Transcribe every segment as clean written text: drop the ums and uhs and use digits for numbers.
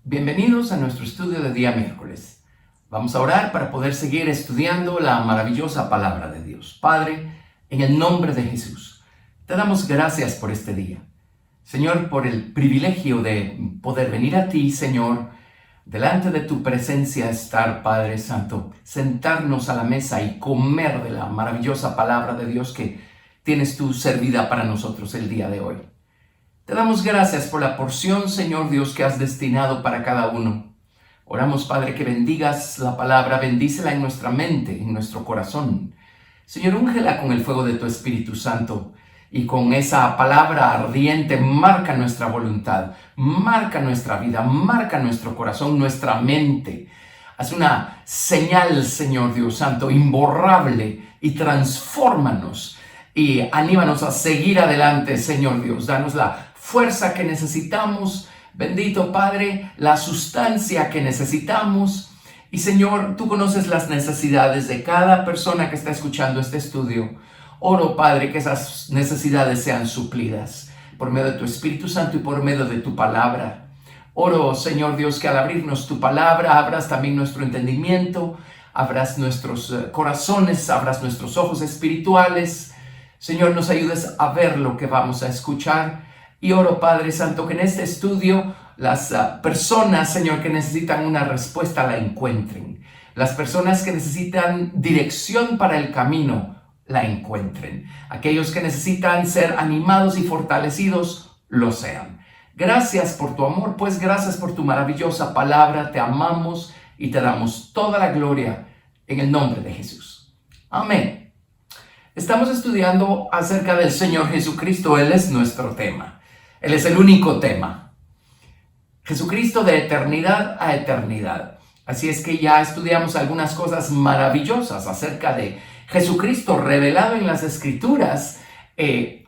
Bienvenidos a nuestro estudio de día miércoles. Vamos a orar para poder seguir estudiando la maravillosa palabra de Dios. Padre, en el nombre de Jesús, te damos gracias por este día. Señor, por el privilegio de poder venir a ti, Señor, delante de tu presencia estar, Padre Santo, sentarnos a la mesa y comer de la maravillosa palabra de Dios que tienes tú servida para nosotros el día de hoy. Te damos gracias por la porción, Señor Dios, que has destinado para cada uno. Oramos, Padre, que bendigas la palabra, bendícela en nuestra mente, en nuestro corazón. Señor, úngela con el fuego de tu Espíritu Santo y con esa palabra ardiente marca nuestra voluntad, marca nuestra vida, marca nuestro corazón, nuestra mente. Haz una señal, Señor Dios Santo, imborrable y transfórmanos y anímanos a seguir adelante, Señor Dios. Danos la fuerza que necesitamos, bendito Padre, la sustancia que necesitamos. Y Señor, tú conoces las necesidades de cada persona que está escuchando este estudio. Oro, Padre, que esas necesidades sean suplidas por medio de tu Espíritu Santo y por medio de tu palabra. Oro, Señor Dios, que al abrirnos tu palabra, abras también nuestro entendimiento, abras nuestros corazones, abras nuestros ojos espirituales. Señor, nos ayudes a ver lo que vamos a escuchar. Y oro, Padre Santo, que en este estudio las personas, Señor, que necesitan una respuesta la encuentren. Las personas que necesitan dirección para el camino la encuentren. Aquellos que necesitan ser animados y fortalecidos lo sean. Gracias por tu amor, pues gracias por tu maravillosa palabra. Te amamos y te damos toda la gloria en el nombre de Jesús. Amén. Estamos estudiando acerca del Señor Jesucristo. Él es nuestro tema. Él es el único tema. Jesucristo de eternidad a eternidad. Así es que ya estudiamos algunas cosas maravillosas acerca de Jesucristo revelado en las Escrituras,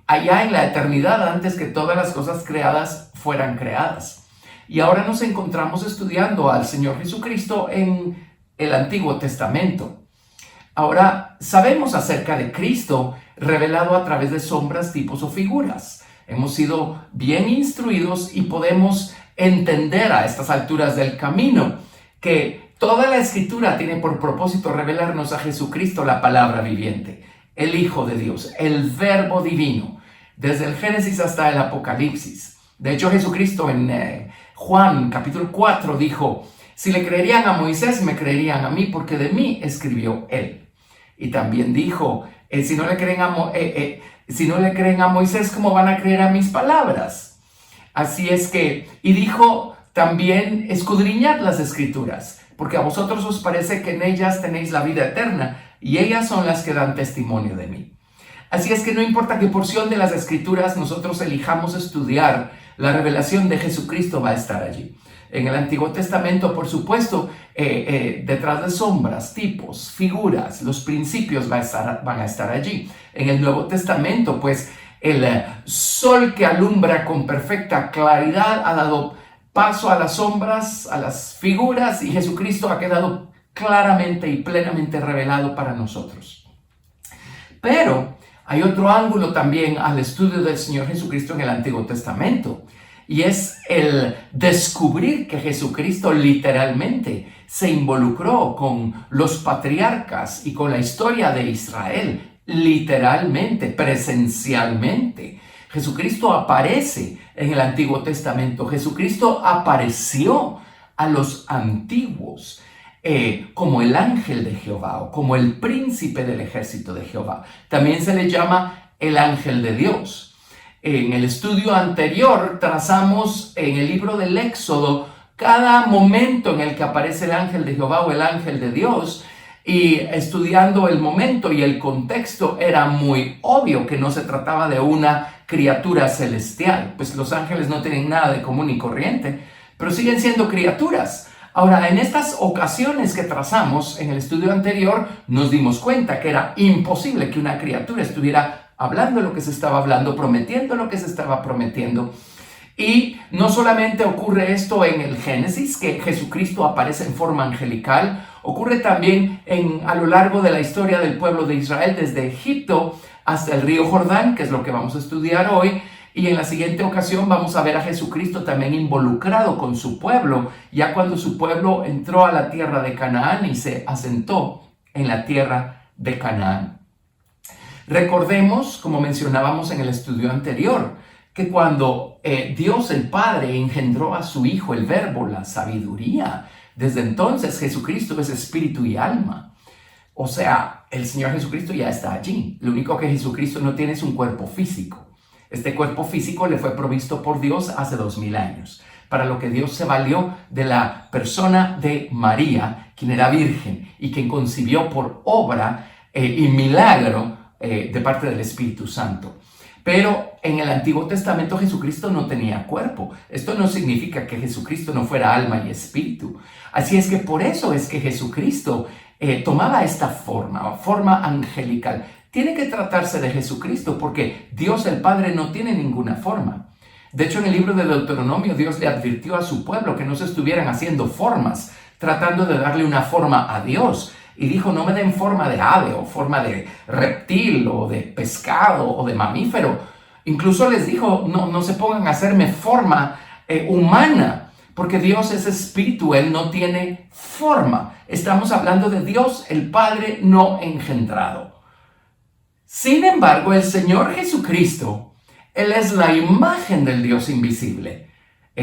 allá en la eternidad, antes que todas las cosas creadas fueran creadas. Y ahora nos encontramos estudiando al Señor Jesucristo en el Antiguo Testamento. Ahora sabemos acerca de Cristo revelado a través de sombras, tipos o figuras. Hemos sido bien instruidos y podemos entender a estas alturas del camino que toda la Escritura tiene por propósito revelarnos a Jesucristo, la palabra viviente, el Hijo de Dios, el Verbo divino, desde el Génesis hasta el Apocalipsis. De hecho, Jesucristo en Juan capítulo 4 dijo: si le creerían a Moisés, me creerían a mí, porque de mí escribió él. Y también dijo, si no le creen a Moisés, ¿cómo van a creer a mis palabras? Así es que, y dijo también, escudriñad las Escrituras, porque a vosotros os parece que en ellas tenéis la vida eterna, y ellas son las que dan testimonio de mí. Así es que no importa qué porción de las Escrituras nosotros elijamos estudiar, la revelación de Jesucristo va a estar allí. En el Antiguo Testamento, por supuesto, detrás de sombras, tipos, figuras, los principios van a estar allí. En el Nuevo Testamento, pues, el sol que alumbra con perfecta claridad ha dado paso a las sombras, a las figuras, y Jesucristo ha quedado claramente y plenamente revelado para nosotros. Pero hay otro ángulo también al estudio del Señor Jesucristo en el Antiguo Testamento, y es el descubrir que Jesucristo literalmente se involucró con los patriarcas y con la historia de Israel, literalmente, presencialmente. Jesucristo aparece en el Antiguo Testamento. Jesucristo apareció a los antiguos como el ángel de Jehová o como el príncipe del ejército de Jehová. También se le llama el ángel de Dios. En el estudio anterior trazamos en el libro del Éxodo cada momento en el que aparece el ángel de Jehová o el ángel de Dios, y estudiando el momento y el contexto era muy obvio que no se trataba de una criatura celestial, pues los ángeles no tienen nada de común y corriente, pero siguen siendo criaturas. Ahora, en estas ocasiones que trazamos en el estudio anterior, nos dimos cuenta que era imposible que una criatura estuviera hablando lo que se estaba hablando, prometiendo lo que se estaba prometiendo. Y no solamente ocurre esto en el Génesis, que Jesucristo aparece en forma angelical, ocurre también a lo largo de la historia del pueblo de Israel, desde Egipto hasta el río Jordán, que es lo que vamos a estudiar hoy, Y en la siguiente ocasión vamos a ver a Jesucristo también involucrado con su pueblo, ya cuando su pueblo entró a la tierra de Canaán y se asentó en la tierra de Canaán. Recordemos, como mencionábamos en el estudio anterior, que cuando Dios el Padre engendró a su Hijo, el Verbo, la sabiduría, desde entonces Jesucristo es espíritu y alma. O sea, el Señor Jesucristo ya está allí. Lo único que Jesucristo no tiene es un cuerpo físico. Este cuerpo físico le fue provisto por Dios hace 2000 años, para lo que Dios se valió de la persona de María, quien era virgen y quien concibió por obra y milagro de parte del Espíritu Santo. Pero en el Antiguo Testamento Jesucristo no tenía cuerpo. Esto no significa que Jesucristo no fuera alma y espíritu. Así es que por eso es que Jesucristo tomaba esta forma angelical. Tiene que tratarse de Jesucristo porque Dios el Padre no tiene ninguna forma. De hecho, en el libro de Deuteronomio, Dios le advirtió a su pueblo que no se estuvieran haciendo formas, tratando de darle una forma a Dios. Y dijo, no me den forma de ave o forma de reptil o de pescado o de mamífero. Incluso les dijo, no se pongan a hacerme forma humana, porque Dios es espíritu, Él no tiene forma. Estamos hablando de Dios, el Padre no engendrado. Sin embargo, el Señor Jesucristo, Él es la imagen del Dios invisible.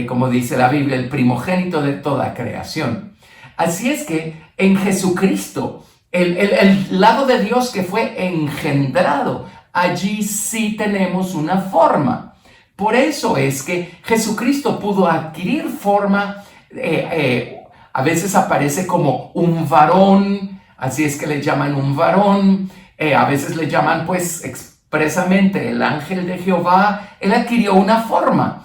Como dice la Biblia, el primogénito de toda creación. Así es que en Jesucristo, el lado de Dios que fue engendrado, allí sí tenemos una forma. Por eso es que Jesucristo pudo adquirir forma, a veces aparece como un varón, así es que le llaman un varón, a veces le llaman pues expresamente el ángel de Jehová. Él adquirió una forma.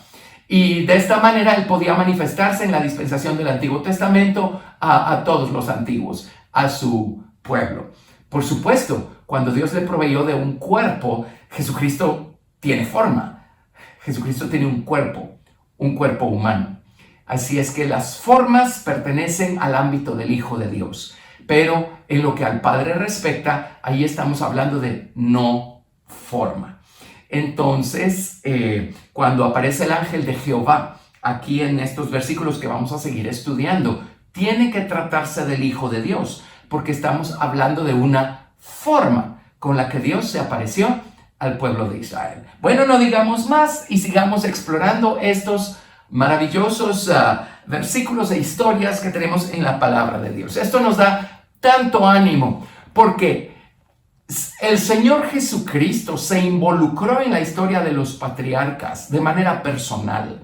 Y de esta manera Él podía manifestarse en la dispensación del Antiguo Testamento a todos los antiguos, a su pueblo. Por supuesto, cuando Dios le proveyó de un cuerpo, Jesucristo tiene forma. Jesucristo tiene un cuerpo humano. Así es que las formas pertenecen al ámbito del Hijo de Dios. Pero en lo que al Padre respecta, ahí estamos hablando de no forma. Entonces, cuando aparece el ángel de Jehová, aquí en estos versículos que vamos a seguir estudiando, tiene que tratarse del Hijo de Dios, porque estamos hablando de una forma con la que Dios se apareció al pueblo de Israel. Bueno, no digamos más y sigamos explorando estos maravillosos versículos e historias que tenemos en la palabra de Dios. Esto nos da tanto ánimo, porque el Señor Jesucristo se involucró en la historia de los patriarcas de manera personal.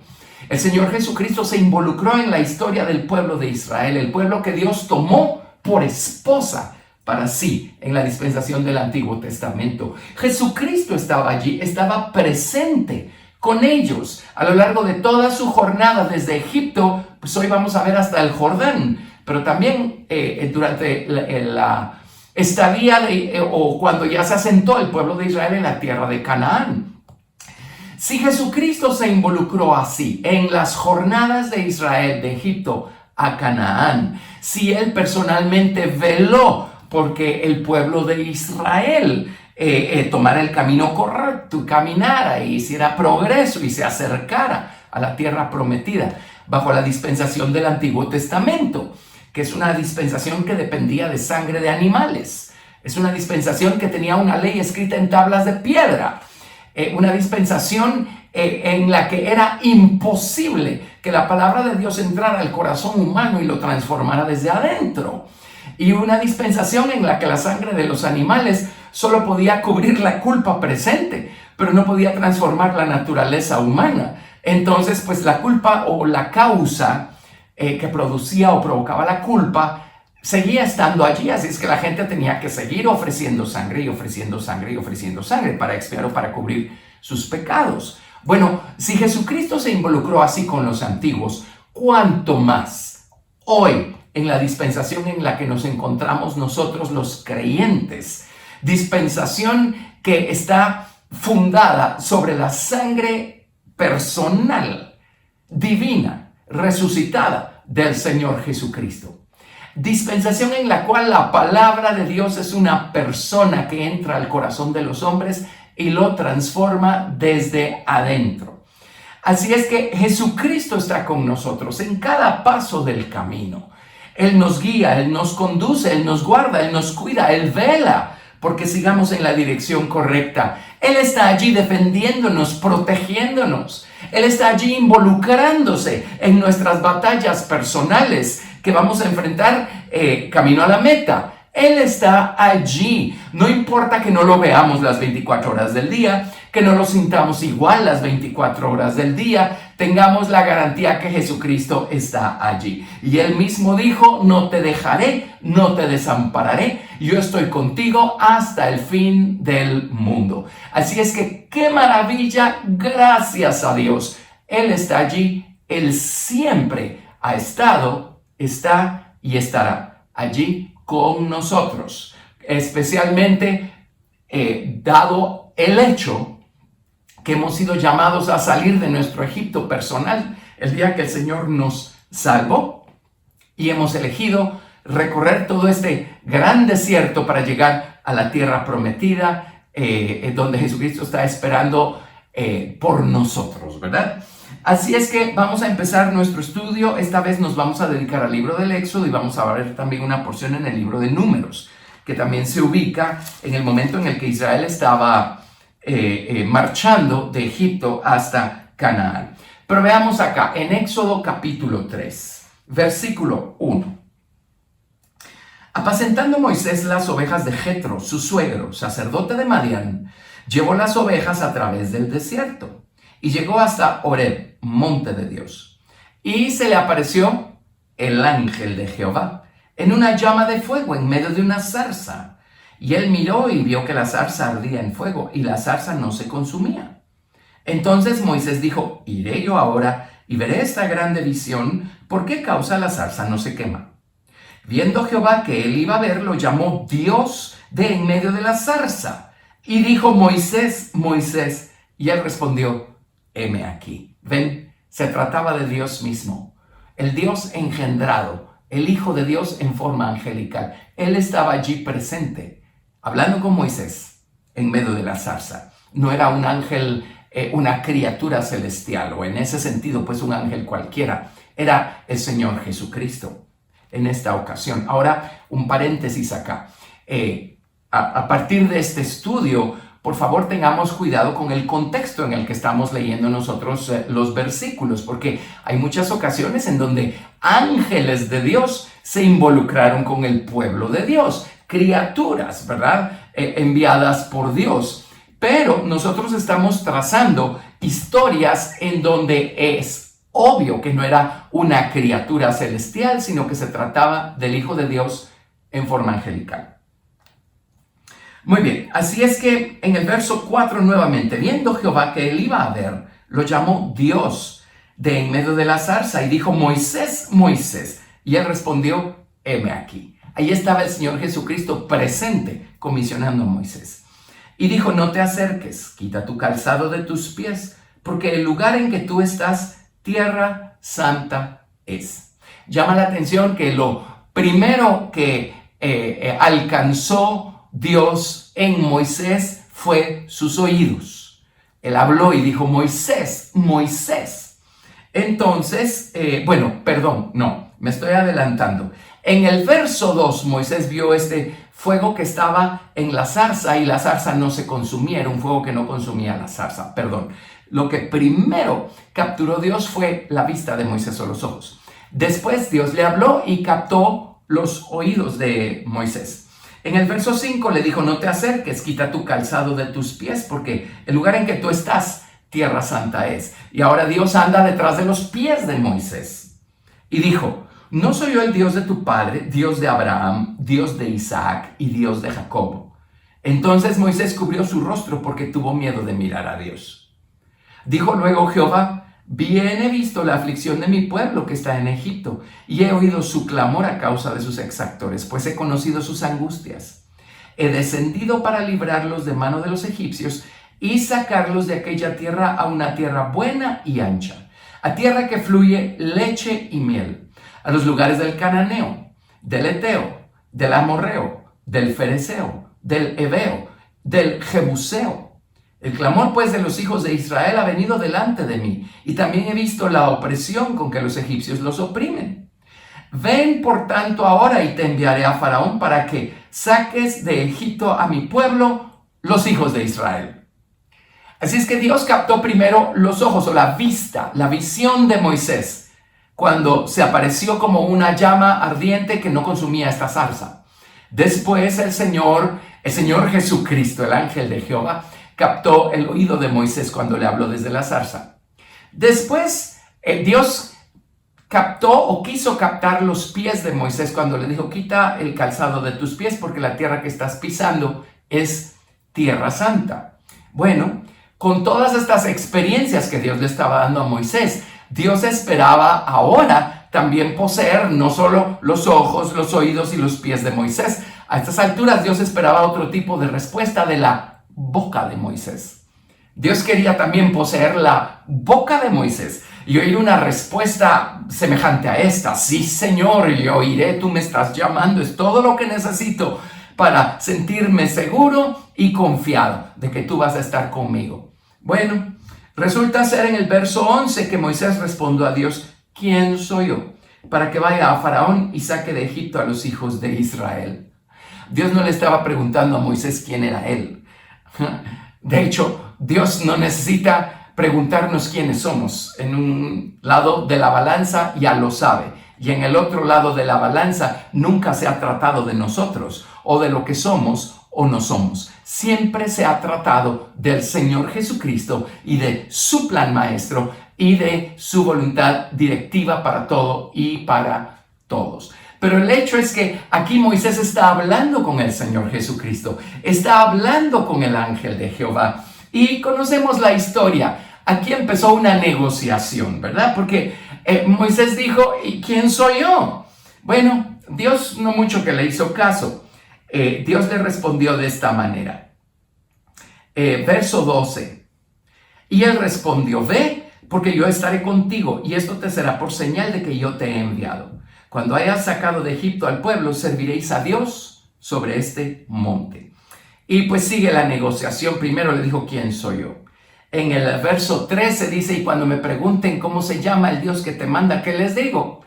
El Señor Jesucristo se involucró en la historia del pueblo de Israel, el pueblo que Dios tomó por esposa para sí en la dispensación del Antiguo Testamento. Jesucristo estaba allí, estaba presente con ellos a lo largo de toda su jornada desde Egipto, pues hoy vamos a ver hasta el Jordán, pero también durante la estadía o cuando ya se asentó el pueblo de Israel en la tierra de Canaán. Si Jesucristo se involucró así en las jornadas de Israel de Egipto a Canaán, si Él personalmente veló porque el pueblo de Israel tomara el camino correcto, caminara e hiciera progreso y se acercara a la tierra prometida bajo la dispensación del Antiguo Testamento, que es una dispensación que dependía de sangre de animales. Es una dispensación que tenía una ley escrita en tablas de piedra. Una dispensación en la que era imposible que la palabra de Dios entrara al corazón humano y lo transformara desde adentro. Y una dispensación en la que la sangre de los animales solo podía cubrir la culpa presente, pero no podía transformar la naturaleza humana. Entonces, pues la culpa o la causa que producía o provocaba la culpa seguía estando allí, así es que la gente tenía que seguir ofreciendo sangre y ofreciendo sangre y ofreciendo sangre para expiar o para cubrir sus pecados. Bueno, si Jesucristo se involucró así con los antiguos, ¿cuánto más hoy en la dispensación en la que nos encontramos nosotros los creyentes? Dispensación que está fundada sobre la sangre personal, divina, resucitada del Señor Jesucristo. Dispensación en la cual la palabra de Dios es una persona que entra al corazón de los hombres y lo transforma desde adentro. Así es que Jesucristo está con nosotros en cada paso del camino. Él nos guía, Él nos conduce, Él nos guarda, Él nos cuida, Él vela porque sigamos en la dirección correcta. Él está allí defendiéndonos, protegiéndonos. Él está allí involucrándose en nuestras batallas personales que vamos a enfrentar camino a la meta. Él está allí. No importa que no lo veamos las 24 horas del día, que no lo sintamos igual las 24 horas del día, tengamos la garantía que Jesucristo está allí. Y Él mismo dijo, no te dejaré, no te desampararé, yo estoy contigo hasta el fin del mundo. Así es que, qué maravilla, gracias a Dios. Él está allí, Él siempre ha estado, está y estará allí con nosotros, especialmente dado el hecho que hemos sido llamados a salir de nuestro Egipto personal el día que el Señor nos salvó y hemos elegido recorrer todo este gran desierto para llegar a la tierra prometida, donde Jesucristo está esperando por nosotros, ¿verdad? Así es que vamos a empezar nuestro estudio. Esta vez nos vamos a dedicar al libro del Éxodo y vamos a ver también una porción en el libro de Números, que también se ubica en el momento en el que Israel estaba marchando de Egipto hasta Canaán. Pero veamos acá, en Éxodo capítulo 3, versículo 1. Apacentando Moisés las ovejas de Jetro, su suegro, sacerdote de Madián, llevó las ovejas a través del desierto y llegó hasta Horeb, monte de Dios. Y se le apareció el ángel de Jehová en una llama de fuego en medio de una zarza. Y él miró y vio que la zarza ardía en fuego y la zarza no se consumía. Entonces Moisés dijo, iré yo ahora y veré esta grande visión, ¿por qué causa la zarza no se quema? Viendo Jehová que él iba a ver, lo llamó Dios de en medio de la zarza. Y dijo, Moisés, Moisés. Y él respondió, heme aquí. Ven, se trataba de Dios mismo, el Dios engendrado, el Hijo de Dios en forma angelical. Él estaba allí presente, hablando con Moisés en medio de la zarza. No era un ángel, una criatura celestial, o en ese sentido, pues un ángel cualquiera. Era el Señor Jesucristo en esta ocasión. Ahora, un paréntesis acá. A partir de este estudio, por favor, tengamos cuidado con el contexto en el que estamos leyendo nosotros los versículos, porque hay muchas ocasiones en donde ángeles de Dios se involucraron con el pueblo de Dios, criaturas, ¿verdad? Enviadas por Dios. Pero nosotros estamos trazando historias en donde es obvio que no era una criatura celestial, sino que se trataba del Hijo de Dios en forma angelical. Muy bien, así es que en el verso 4 nuevamente, viendo Jehová que él iba a ver, lo llamó Dios de en medio de la zarza y dijo, Moisés, Moisés. Y él respondió, heme aquí. Ahí estaba el Señor Jesucristo presente, comisionando a Moisés. Y dijo, no te acerques, quita tu calzado de tus pies, porque el lugar en que tú estás, tierra santa es. Llama la atención que lo primero que alcanzó Dios en Moisés fue sus oídos. Él habló y dijo, Moisés, Moisés. Entonces, me estoy adelantando. En el verso 2, Moisés vio este fuego que estaba en la zarza y la zarza no se consumía, era un fuego que no consumía la zarza, Lo que primero capturó Dios fue la vista de Moisés o los ojos. Después Dios le habló y captó los oídos de Moisés. En el verso 5 le dijo, no te acerques, quita tu calzado de tus pies, porque el lugar en que tú estás, tierra santa es. Y ahora Dios anda detrás de los pies de Moisés. Y dijo, ¿no soy yo el Dios de tu padre, Dios de Abraham, Dios de Isaac y Dios de Jacob? Entonces Moisés cubrió su rostro porque tuvo miedo de mirar a Dios. Dijo luego Jehová, bien he visto la aflicción de mi pueblo que está en Egipto, y he oído su clamor a causa de sus exactores, pues he conocido sus angustias. He descendido para librarlos de mano de los egipcios y sacarlos de aquella tierra a una tierra buena y ancha, a tierra que fluye leche y miel, a los lugares del cananeo, del eteo, del amorreo, del fereceo, del heveo, del jebuseo. El clamor pues de los hijos de Israel ha venido delante de mí, y también he visto la opresión con que los egipcios los oprimen. Ven por tanto ahora y te enviaré a Faraón para que saques de Egipto a mi pueblo, los hijos de Israel. Así es que Dios captó primero los ojos o la vista, la visión de Moisés, cuando se apareció como una llama ardiente que no consumía esta zarza. Después el Señor Jesucristo, el ángel de Jehová, captó el oído de Moisés cuando le habló desde la zarza. Después Dios captó o quiso captar los pies de Moisés cuando le dijo: quita el calzado de tus pies porque la tierra que estás pisando es tierra santa. Bueno, con todas estas experiencias que Dios le estaba dando a Moisés, Dios esperaba ahora también poseer no solo los ojos, los oídos y los pies de Moisés. A estas alturas Dios esperaba otro tipo de respuesta de la boca de Moisés. Dios quería también poseer la boca de Moisés y oír una respuesta semejante a esta: sí, Señor, yo oiré, tú me estás llamando, es todo lo que necesito para sentirme seguro y confiado de que tú vas a estar conmigo. Bueno, resulta ser en el verso 11 que Moisés respondió a Dios: ¿quién soy yo para que vaya a Faraón y saque de Egipto a los hijos de Israel? Dios no le estaba preguntando a Moisés quién era él. De hecho, Dios no necesita preguntarnos quiénes somos. En un lado de la balanza ya lo sabe, y en el otro lado de la balanza nunca se ha tratado de nosotros o de lo que somos o no somos. Siempre se ha tratado del Señor Jesucristo y de su plan maestro y de su voluntad directiva para todo y para todos. Pero el hecho es que aquí Moisés está hablando con el Señor Jesucristo, está hablando con el ángel de Jehová, y conocemos la historia. Aquí empezó una negociación, ¿verdad? Porque Moisés dijo: ¿y quién soy yo? Bueno, Dios no mucho que le hizo caso. Dios le respondió de esta manera. Verso 12. Y él respondió: ve, porque yo estaré contigo, y esto te será por señal de que yo te he enviado. Cuando hayas sacado de Egipto al pueblo, serviréis a Dios sobre este monte. Y pues sigue la negociación. Primero le dijo: ¿quién soy yo? En el verso 13 dice: y cuando me pregunten cómo se llama el Dios que te manda, ¿qué les digo?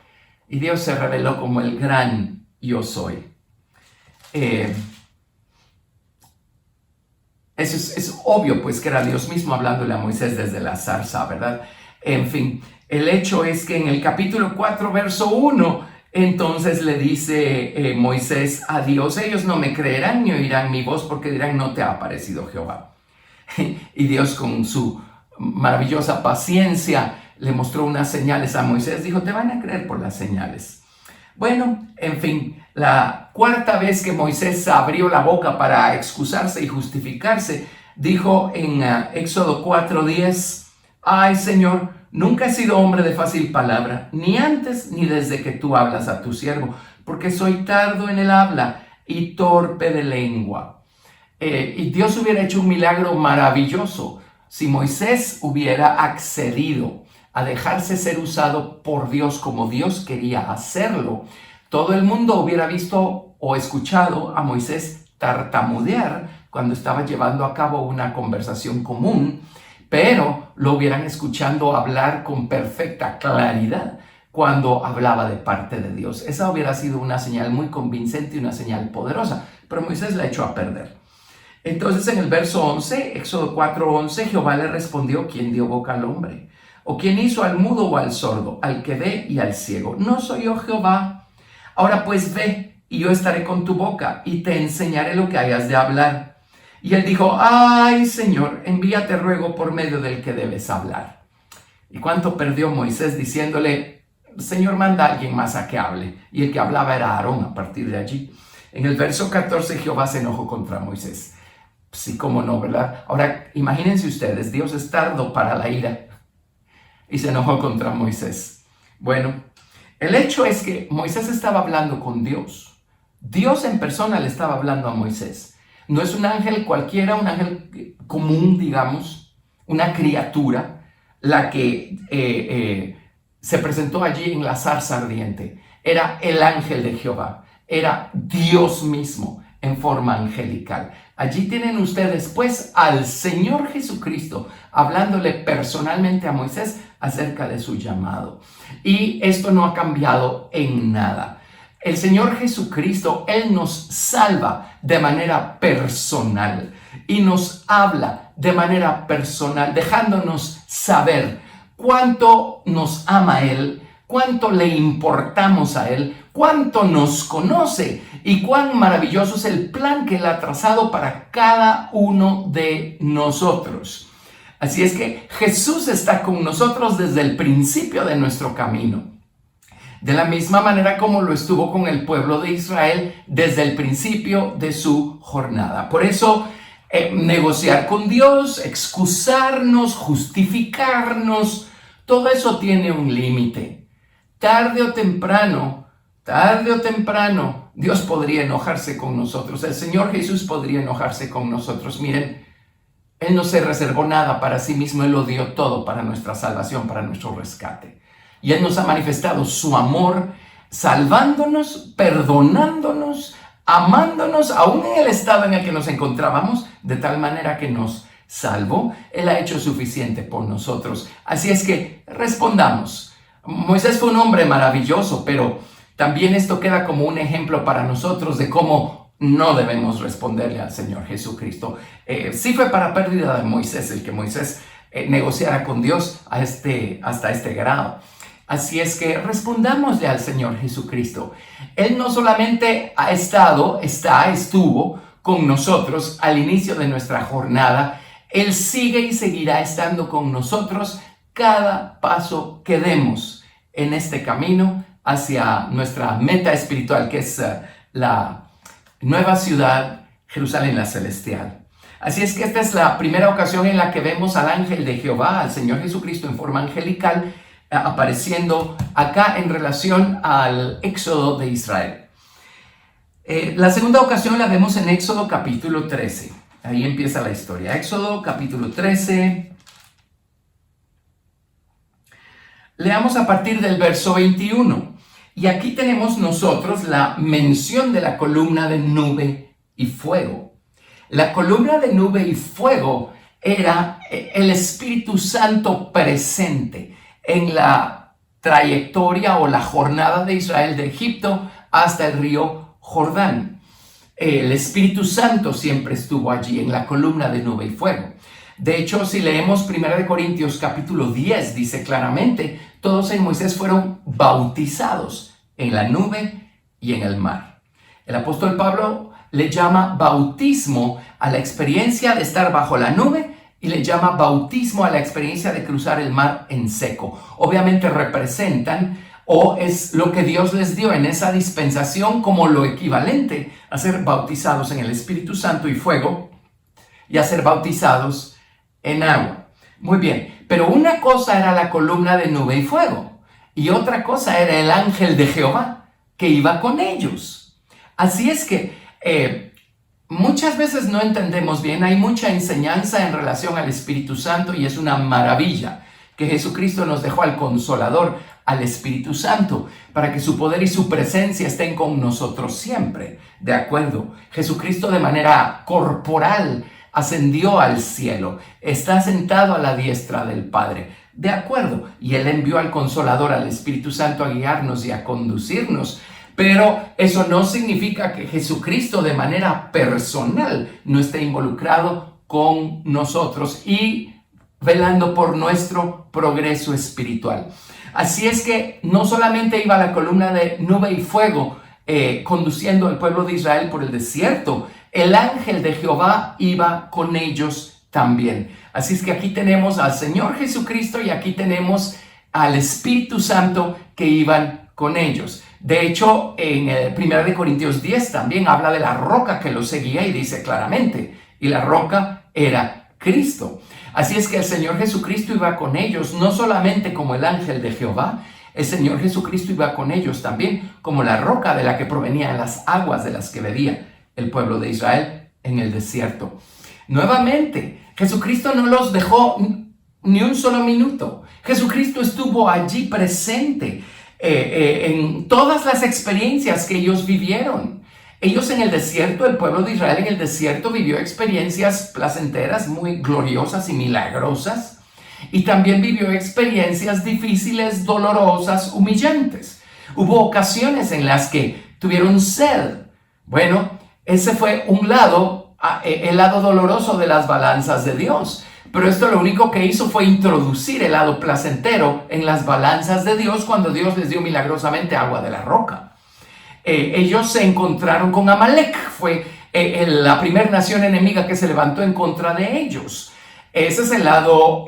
Y Dios se reveló como el gran yo soy. Es obvio pues que era Dios mismo hablándole a Moisés desde la zarza, ¿verdad? En fin, el hecho es que en el capítulo 4, verso 1, entonces le dice Moisés a Dios: ellos no me creerán ni oirán mi voz, porque dirán: no te ha aparecido Jehová. Y Dios, con su maravillosa paciencia, le mostró unas señales a Moisés. Dijo: te van a creer por las señales. Bueno, en fin, la cuarta vez que Moisés abrió la boca para excusarse y justificarse, dijo en Éxodo 4:10: ay, Señor, nunca he sido hombre de fácil palabra, ni antes ni desde que tú hablas a tu siervo, porque soy tardo en el habla y torpe de lengua. Y Dios hubiera hecho un milagro maravilloso si Moisés hubiera accedido a dejarse ser usado por Dios como Dios quería hacerlo. Todo el mundo hubiera visto o escuchado a Moisés tartamudear cuando estaba llevando a cabo una conversación común, pero lo hubieran escuchado hablar con perfecta claridad cuando hablaba de parte de Dios. Esa hubiera sido una señal muy convincente y una señal poderosa, pero Moisés la echó a perder. Entonces en el verso 11, Éxodo 4:11, Jehová le respondió: ¿quién dio boca al hombre? ¿O quién hizo al mudo o al sordo, al que ve y al ciego? ¿No soy yo Jehová? Ahora pues ve, y yo estaré con tu boca, y te enseñaré lo que hayas de hablar. Y él dijo: ay, Señor, envíate ruego por medio del que debes hablar. ¿Y cuánto perdió Moisés diciéndole: Señor, manda a alguien más a que hable? Y el que hablaba era Aarón a partir de allí. En el verso 14, Jehová se enojó contra Moisés. Sí, cómo no, ¿verdad? Ahora, imagínense ustedes, Dios es tardo para la ira y se enojó contra Moisés. Bueno, el hecho es que Moisés estaba hablando con Dios. Dios en persona le estaba hablando a Moisés. No es un ángel cualquiera, un ángel común, digamos, una criatura, la que se presentó allí en la zarza ardiente. Era el ángel de Jehová, era Dios mismo en forma angelical. Allí tienen ustedes pues al Señor Jesucristo hablándole personalmente a Moisés acerca de su llamado. Y esto no ha cambiado en nada. El Señor Jesucristo, Él nos salva de manera personal y nos habla de manera personal, dejándonos saber cuánto nos ama Él, cuánto le importamos a Él, cuánto nos conoce y cuán maravilloso es el plan que Él ha trazado para cada uno de nosotros. Así es que Jesús está con nosotros desde el principio de nuestro camino, de la misma manera como lo estuvo con el pueblo de Israel desde el principio de su jornada. Por eso, negociar con Dios, excusarnos, justificarnos, todo eso tiene un límite. Tarde o temprano, Dios podría enojarse con nosotros. El Señor Jesús podría enojarse con nosotros. Miren, Él no se reservó nada para sí mismo. Él lo dio todo para nuestra salvación, para nuestro rescate. Y Él nos ha manifestado su amor, salvándonos, perdonándonos, amándonos, aún en el estado en el que nos encontrábamos, de tal manera que nos salvó. Él ha hecho suficiente por nosotros. Así es que respondamos. Moisés fue un hombre maravilloso, pero también esto queda como un ejemplo para nosotros de cómo no debemos responderle al Señor Jesucristo. Sí fue para pérdida de Moisés el que Moisés negociara con Dios hasta este grado. Así es que respondámosle al Señor Jesucristo. Él no solamente estuvo con nosotros al inicio de nuestra jornada, Él sigue y seguirá estando con nosotros cada paso que demos en este camino hacia nuestra meta espiritual, que es la nueva ciudad, Jerusalén la celestial. Así es que esta es la primera ocasión en la que vemos al ángel de Jehová, al Señor Jesucristo en forma angelical, apareciendo acá en relación al éxodo de Israel. La segunda ocasión la vemos en Éxodo capítulo 13. Ahí empieza la historia. Éxodo capítulo 13. Leamos a partir del verso 21. Y aquí tenemos nosotros la mención de la columna de nube y fuego. La columna de nube y fuego era el Espíritu Santo presente en la trayectoria o la jornada de Israel de Egipto hasta el río Jordán. El Espíritu Santo siempre estuvo allí en la columna de nube y fuego. De hecho, si leemos 1 Corintios capítulo 10, dice claramente, todos en Moisés fueron bautizados en la nube y en el mar. El apóstol Pablo le llama bautismo a la experiencia de estar bajo la nube y le llama bautismo a la experiencia de cruzar el mar en seco. Obviamente representan o es lo que Dios les dio en esa dispensación como lo equivalente a ser bautizados en el Espíritu Santo y fuego y a ser bautizados en agua. Muy bien, pero una cosa era la columna de nube y fuego y otra cosa era el ángel de Jehová que iba con ellos. Así es que muchas veces no entendemos bien, hay mucha enseñanza en relación al Espíritu Santo y es una maravilla que Jesucristo nos dejó al Consolador, al Espíritu Santo, para que su poder y su presencia estén con nosotros siempre. De acuerdo, Jesucristo de manera corporal ascendió al cielo, está sentado a la diestra del Padre. De acuerdo, y Él envió al Consolador, al Espíritu Santo, a guiarnos y a conducirnos. Pero eso no significa que Jesucristo de manera personal no esté involucrado con nosotros y velando por nuestro progreso espiritual. Así es que no solamente iba la columna de nube y fuego conduciendo al pueblo de Israel por el desierto, el ángel de Jehová iba con ellos también. Así es que aquí tenemos al Señor Jesucristo y aquí tenemos al Espíritu Santo que iban con ellos. De hecho, en 1 Corintios 10 también habla de la roca que los seguía y dice claramente, y la roca era Cristo. Así es que el Señor Jesucristo iba con ellos, no solamente como el ángel de Jehová, el Señor Jesucristo iba con ellos también como la roca de la que provenían las aguas de las que bebía el pueblo de Israel en el desierto. Nuevamente, Jesucristo no los dejó ni un solo minuto. Jesucristo estuvo allí presente en todas las experiencias que ellos vivieron. Ellos en el desierto, el pueblo de Israel en el desierto vivió experiencias placenteras, muy gloriosas y milagrosas, y también vivió experiencias difíciles, dolorosas, humillantes. Hubo ocasiones en las que tuvieron sed. Bueno, ese fue un lado, el lado doloroso de las balanzas de Dios. Pero esto lo único que hizo fue introducir el lado placentero en las balanzas de Dios cuando Dios les dio milagrosamente agua de la roca. Ellos se encontraron con Amalek, fue la primera nación enemiga que se levantó en contra de ellos. Ese es el lado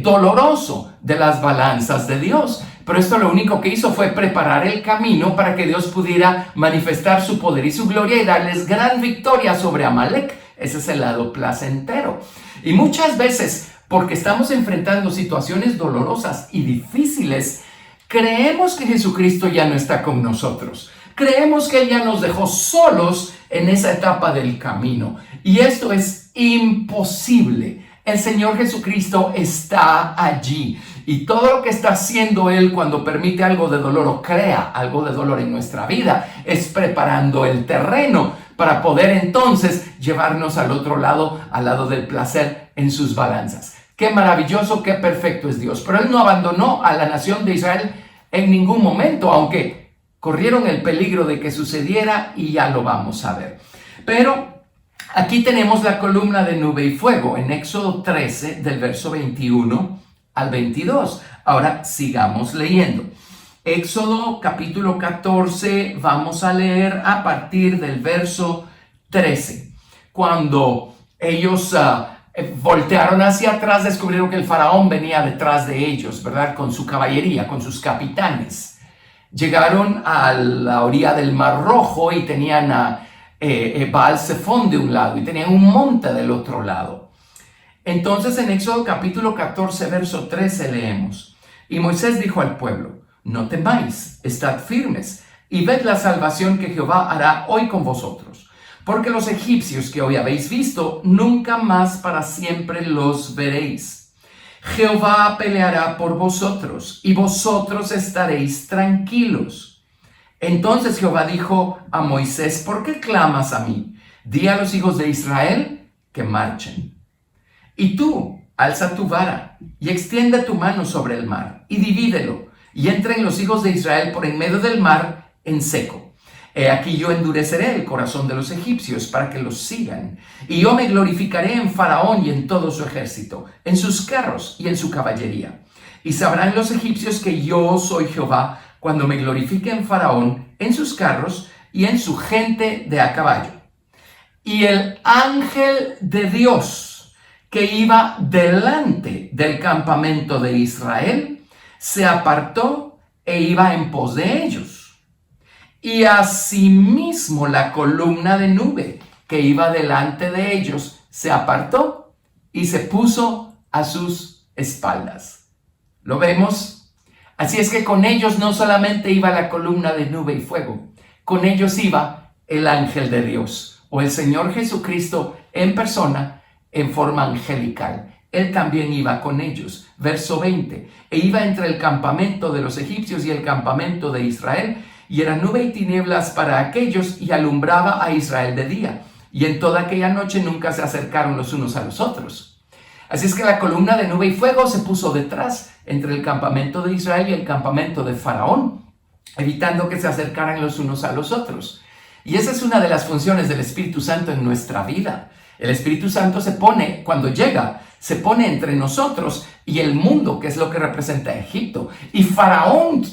doloroso de las balanzas de Dios. Pero esto lo único que hizo fue preparar el camino para que Dios pudiera manifestar su poder y su gloria y darles gran victoria sobre Amalek. Ese es el lado placentero. Y muchas veces, porque estamos enfrentando situaciones dolorosas y difíciles, creemos que Jesucristo ya no está con nosotros. Creemos que Él ya nos dejó solos en esa etapa del camino. Y esto es imposible. El Señor Jesucristo está allí. Y todo lo que está haciendo Él cuando permite algo de dolor o crea algo de dolor en nuestra vida es preparando el terreno para poder entonces llevarnos al otro lado, al lado del placer en sus balanzas. Qué maravilloso, qué perfecto es Dios. Pero Él no abandonó a la nación de Israel en ningún momento, aunque corrieron el peligro de que sucediera y ya lo vamos a ver. Pero aquí tenemos la columna de nube y fuego en Éxodo 13 del verso 21 al 22. Ahora sigamos leyendo. Éxodo capítulo 14, vamos a leer a partir del verso 13. Cuando ellos voltearon hacia atrás, descubrieron que el faraón venía detrás de ellos, ¿verdad? Con su caballería, con sus capitanes. Llegaron a la orilla del Mar Rojo y tenían a Baal Zephón de un lado y tenían un monte del otro lado. Entonces en Éxodo capítulo 14, verso 13 leemos: Y Moisés dijo al pueblo: No temáis, estad firmes, y ved la salvación que Jehová hará hoy con vosotros. Porque los egipcios que hoy habéis visto, nunca más para siempre los veréis. Jehová peleará por vosotros, y vosotros estaréis tranquilos. Entonces Jehová dijo a Moisés: ¿Por qué clamas a mí? Di a los hijos de Israel que marchen. Y tú, alza tu vara, y extiende tu mano sobre el mar, y divídelo, y entren los hijos de Israel por en medio del mar en seco. He aquí yo endureceré el corazón de los egipcios para que los sigan. Y yo me glorificaré en Faraón y en todo su ejército, en sus carros y en su caballería. Y sabrán los egipcios que yo soy Jehová cuando me glorifique en Faraón, en sus carros y en su gente de a caballo. Y el ángel de Dios que iba delante del campamento de Israel se apartó e iba en pos de ellos. Y asimismo la columna de nube que iba delante de ellos se apartó y se puso a sus espaldas. ¿Lo vemos? Así es que con ellos no solamente iba la columna de nube y fuego, con ellos iba el ángel de Dios, o el Señor Jesucristo en persona, en forma angelical. Él también iba con ellos. Verso 20. E iba entre el campamento de los egipcios y el campamento de Israel, y era nube y tinieblas para aquellos, y alumbraba a Israel de día. Y en toda aquella noche nunca se acercaron los unos a los otros. Así es que la columna de nube y fuego se puso detrás, entre el campamento de Israel y el campamento de Faraón, evitando que se acercaran los unos a los otros. Y esa es una de las funciones del Espíritu Santo en nuestra vida. El Espíritu Santo se pone, cuando llega, se pone entre nosotros y el mundo, que es lo que representa Egipto. Y Faraón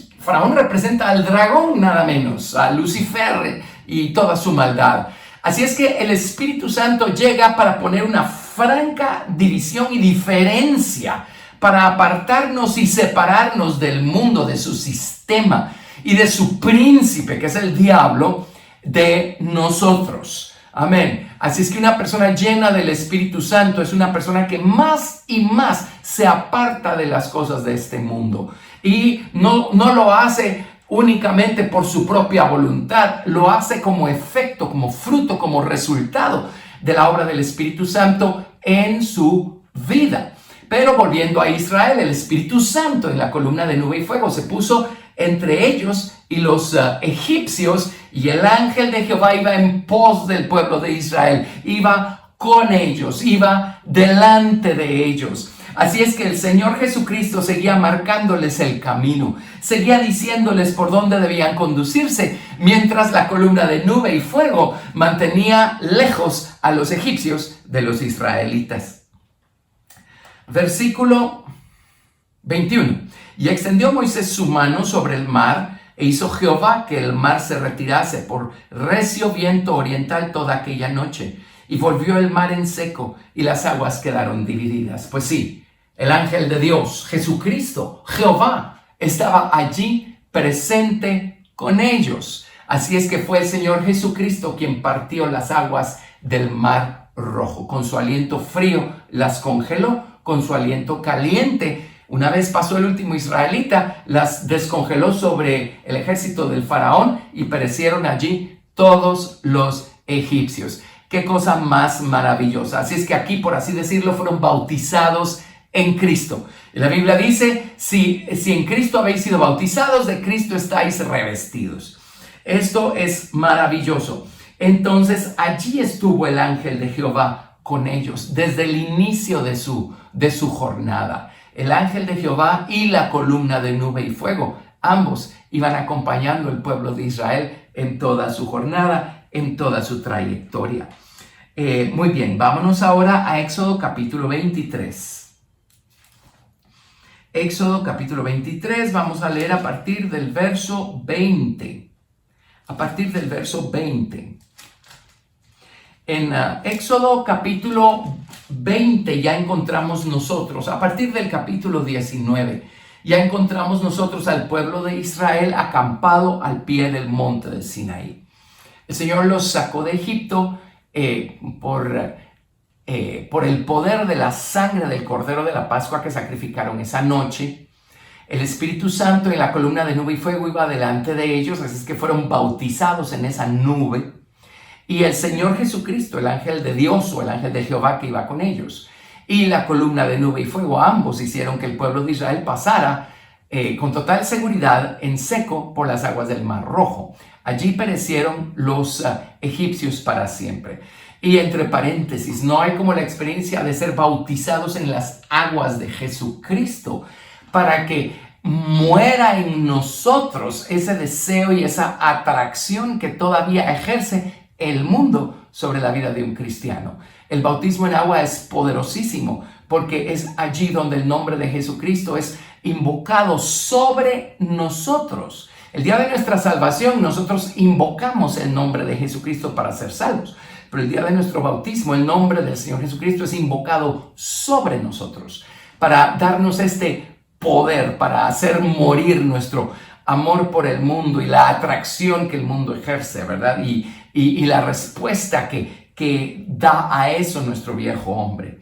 representa al dragón nada menos, a Lucifer y toda su maldad. Así es que el Espíritu Santo llega para poner una franca división y diferencia, para apartarnos y separarnos del mundo, de su sistema y de su príncipe, que es el diablo, de nosotros. Amén. Así es que una persona llena del Espíritu Santo es una persona que más y más se aparta de las cosas de este mundo. Y no lo hace únicamente por su propia voluntad, lo hace como efecto, como fruto, como resultado de la obra del Espíritu Santo en su vida. Pero volviendo a Israel, el Espíritu Santo en la columna de nube y fuego se puso entre ellos y los egipcios, y el ángel de Jehová iba en pos del pueblo de Israel, iba con ellos, iba delante de ellos. Así es que el Señor Jesucristo seguía marcándoles el camino, seguía diciéndoles por dónde debían conducirse, mientras la columna de nube y fuego mantenía lejos a los egipcios de los israelitas. Versículo 21. Y extendió Moisés su mano sobre el mar, e hizo Jehová que el mar se retirase por recio viento oriental toda aquella noche. Y volvió el mar en seco, y las aguas quedaron divididas. Pues sí, el ángel de Dios, Jesucristo, Jehová, estaba allí presente con ellos. Así es que fue el Señor Jesucristo quien partió las aguas del mar rojo. Con su aliento frío las congeló, con su aliento caliente. Una vez pasó el último israelita, las descongeló sobre el ejército del faraón y perecieron allí todos los egipcios. Qué cosa más maravillosa. Así es que aquí, por así decirlo, fueron bautizados en Cristo. Y la Biblia dice, si en Cristo habéis sido bautizados, de Cristo estáis revestidos. Esto es maravilloso. Entonces allí estuvo el ángel de Jehová con ellos desde el inicio de su jornada. El ángel de Jehová y la columna de nube y fuego, ambos iban acompañando al pueblo de Israel en toda su jornada, en toda su trayectoria. Muy bien, vámonos ahora a Éxodo capítulo 23. Éxodo capítulo 23, vamos a leer a partir del verso 20. A partir del verso 20. En Éxodo capítulo 20 ya encontramos nosotros, a partir del capítulo 19, ya encontramos nosotros al pueblo de Israel acampado al pie del monte de Sinaí. El Señor los sacó de Egipto por el poder de la sangre del Cordero de la Pascua que sacrificaron esa noche. El Espíritu Santo en la columna de nube y fuego iba delante de ellos, así es que fueron bautizados en esa nube. Y el Señor Jesucristo, el ángel de Dios o el ángel de Jehová que iba con ellos, y la columna de nube y fuego, ambos hicieron que el pueblo de Israel pasara con total seguridad en seco por las aguas del Mar Rojo. Allí perecieron los egipcios para siempre. Y entre paréntesis, no hay como la experiencia de ser bautizados en las aguas de Jesucristo para que muera en nosotros ese deseo y esa atracción que todavía ejerce el mundo sobre la vida de un cristiano. El bautismo en agua es poderosísimo porque es allí donde el nombre de Jesucristo es invocado sobre nosotros. El día de nuestra salvación nosotros invocamos el nombre de Jesucristo para ser salvos, pero el día de nuestro bautismo el nombre del Señor Jesucristo es invocado sobre nosotros para darnos este poder, para hacer morir nuestro amor por el mundo y la atracción que el mundo ejerce, ¿verdad? Y la respuesta que da a eso nuestro viejo hombre.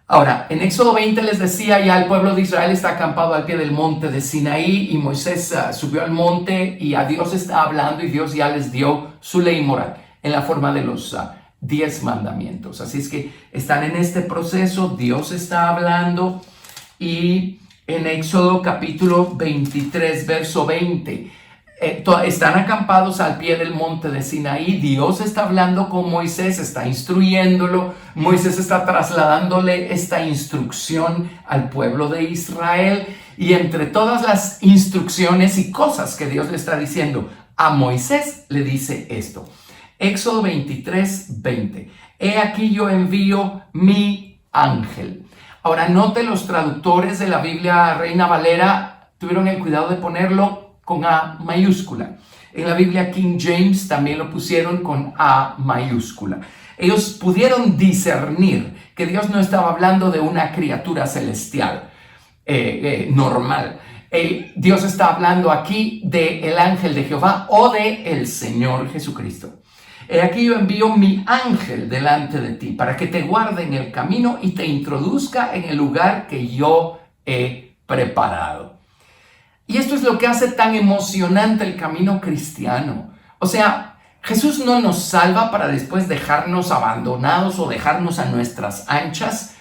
Ahora, en Éxodo 20 les decía, ya el pueblo de Israel está acampado al pie del monte de Sinaí y Moisés subió al monte y a Dios está hablando y Dios ya les dio su ley moral en la forma de los 10 mandamientos. Así es que están en este proceso, Dios está hablando y en Éxodo capítulo 23, verso 20, están acampados al pie del monte de Sinaí. Dios está hablando con Moisés, está instruyéndolo. Moisés está trasladándole esta instrucción al pueblo de Israel. Y entre todas las instrucciones y cosas que Dios le está diciendo a Moisés, le dice esto. Éxodo 23, 20. He aquí yo envío mi ángel. Ahora, note, los traductores de la Biblia Reina Valera tuvieron el cuidado de ponerlo con A mayúscula. En la Biblia King James también lo pusieron con A mayúscula. Ellos pudieron discernir que Dios no estaba hablando de una criatura celestial normal. Dios está hablando aquí del ángel de Jehová o de el Señor Jesucristo. Aquí yo envío mi ángel delante de ti para que te guarde en el camino y te introduzca en el lugar que yo he preparado. Y esto es lo que hace tan emocionante el camino cristiano. O sea, Jesús no nos salva para después dejarnos abandonados o dejarnos a nuestras anchas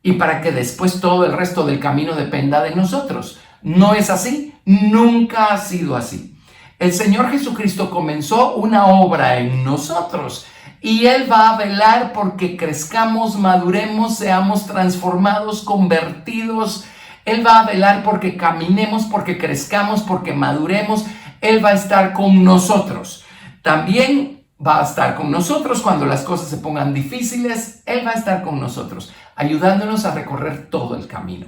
y para que después todo el resto del camino dependa de nosotros. No es así, nunca ha sido así. El Señor Jesucristo comenzó una obra en nosotros y Él va a velar porque crezcamos, maduremos, seamos transformados, convertidos. Él va a velar porque caminemos, porque crezcamos, porque maduremos. Él va a estar con nosotros. También va a estar con nosotros cuando las cosas se pongan difíciles. Él va a estar con nosotros, ayudándonos a recorrer todo el camino.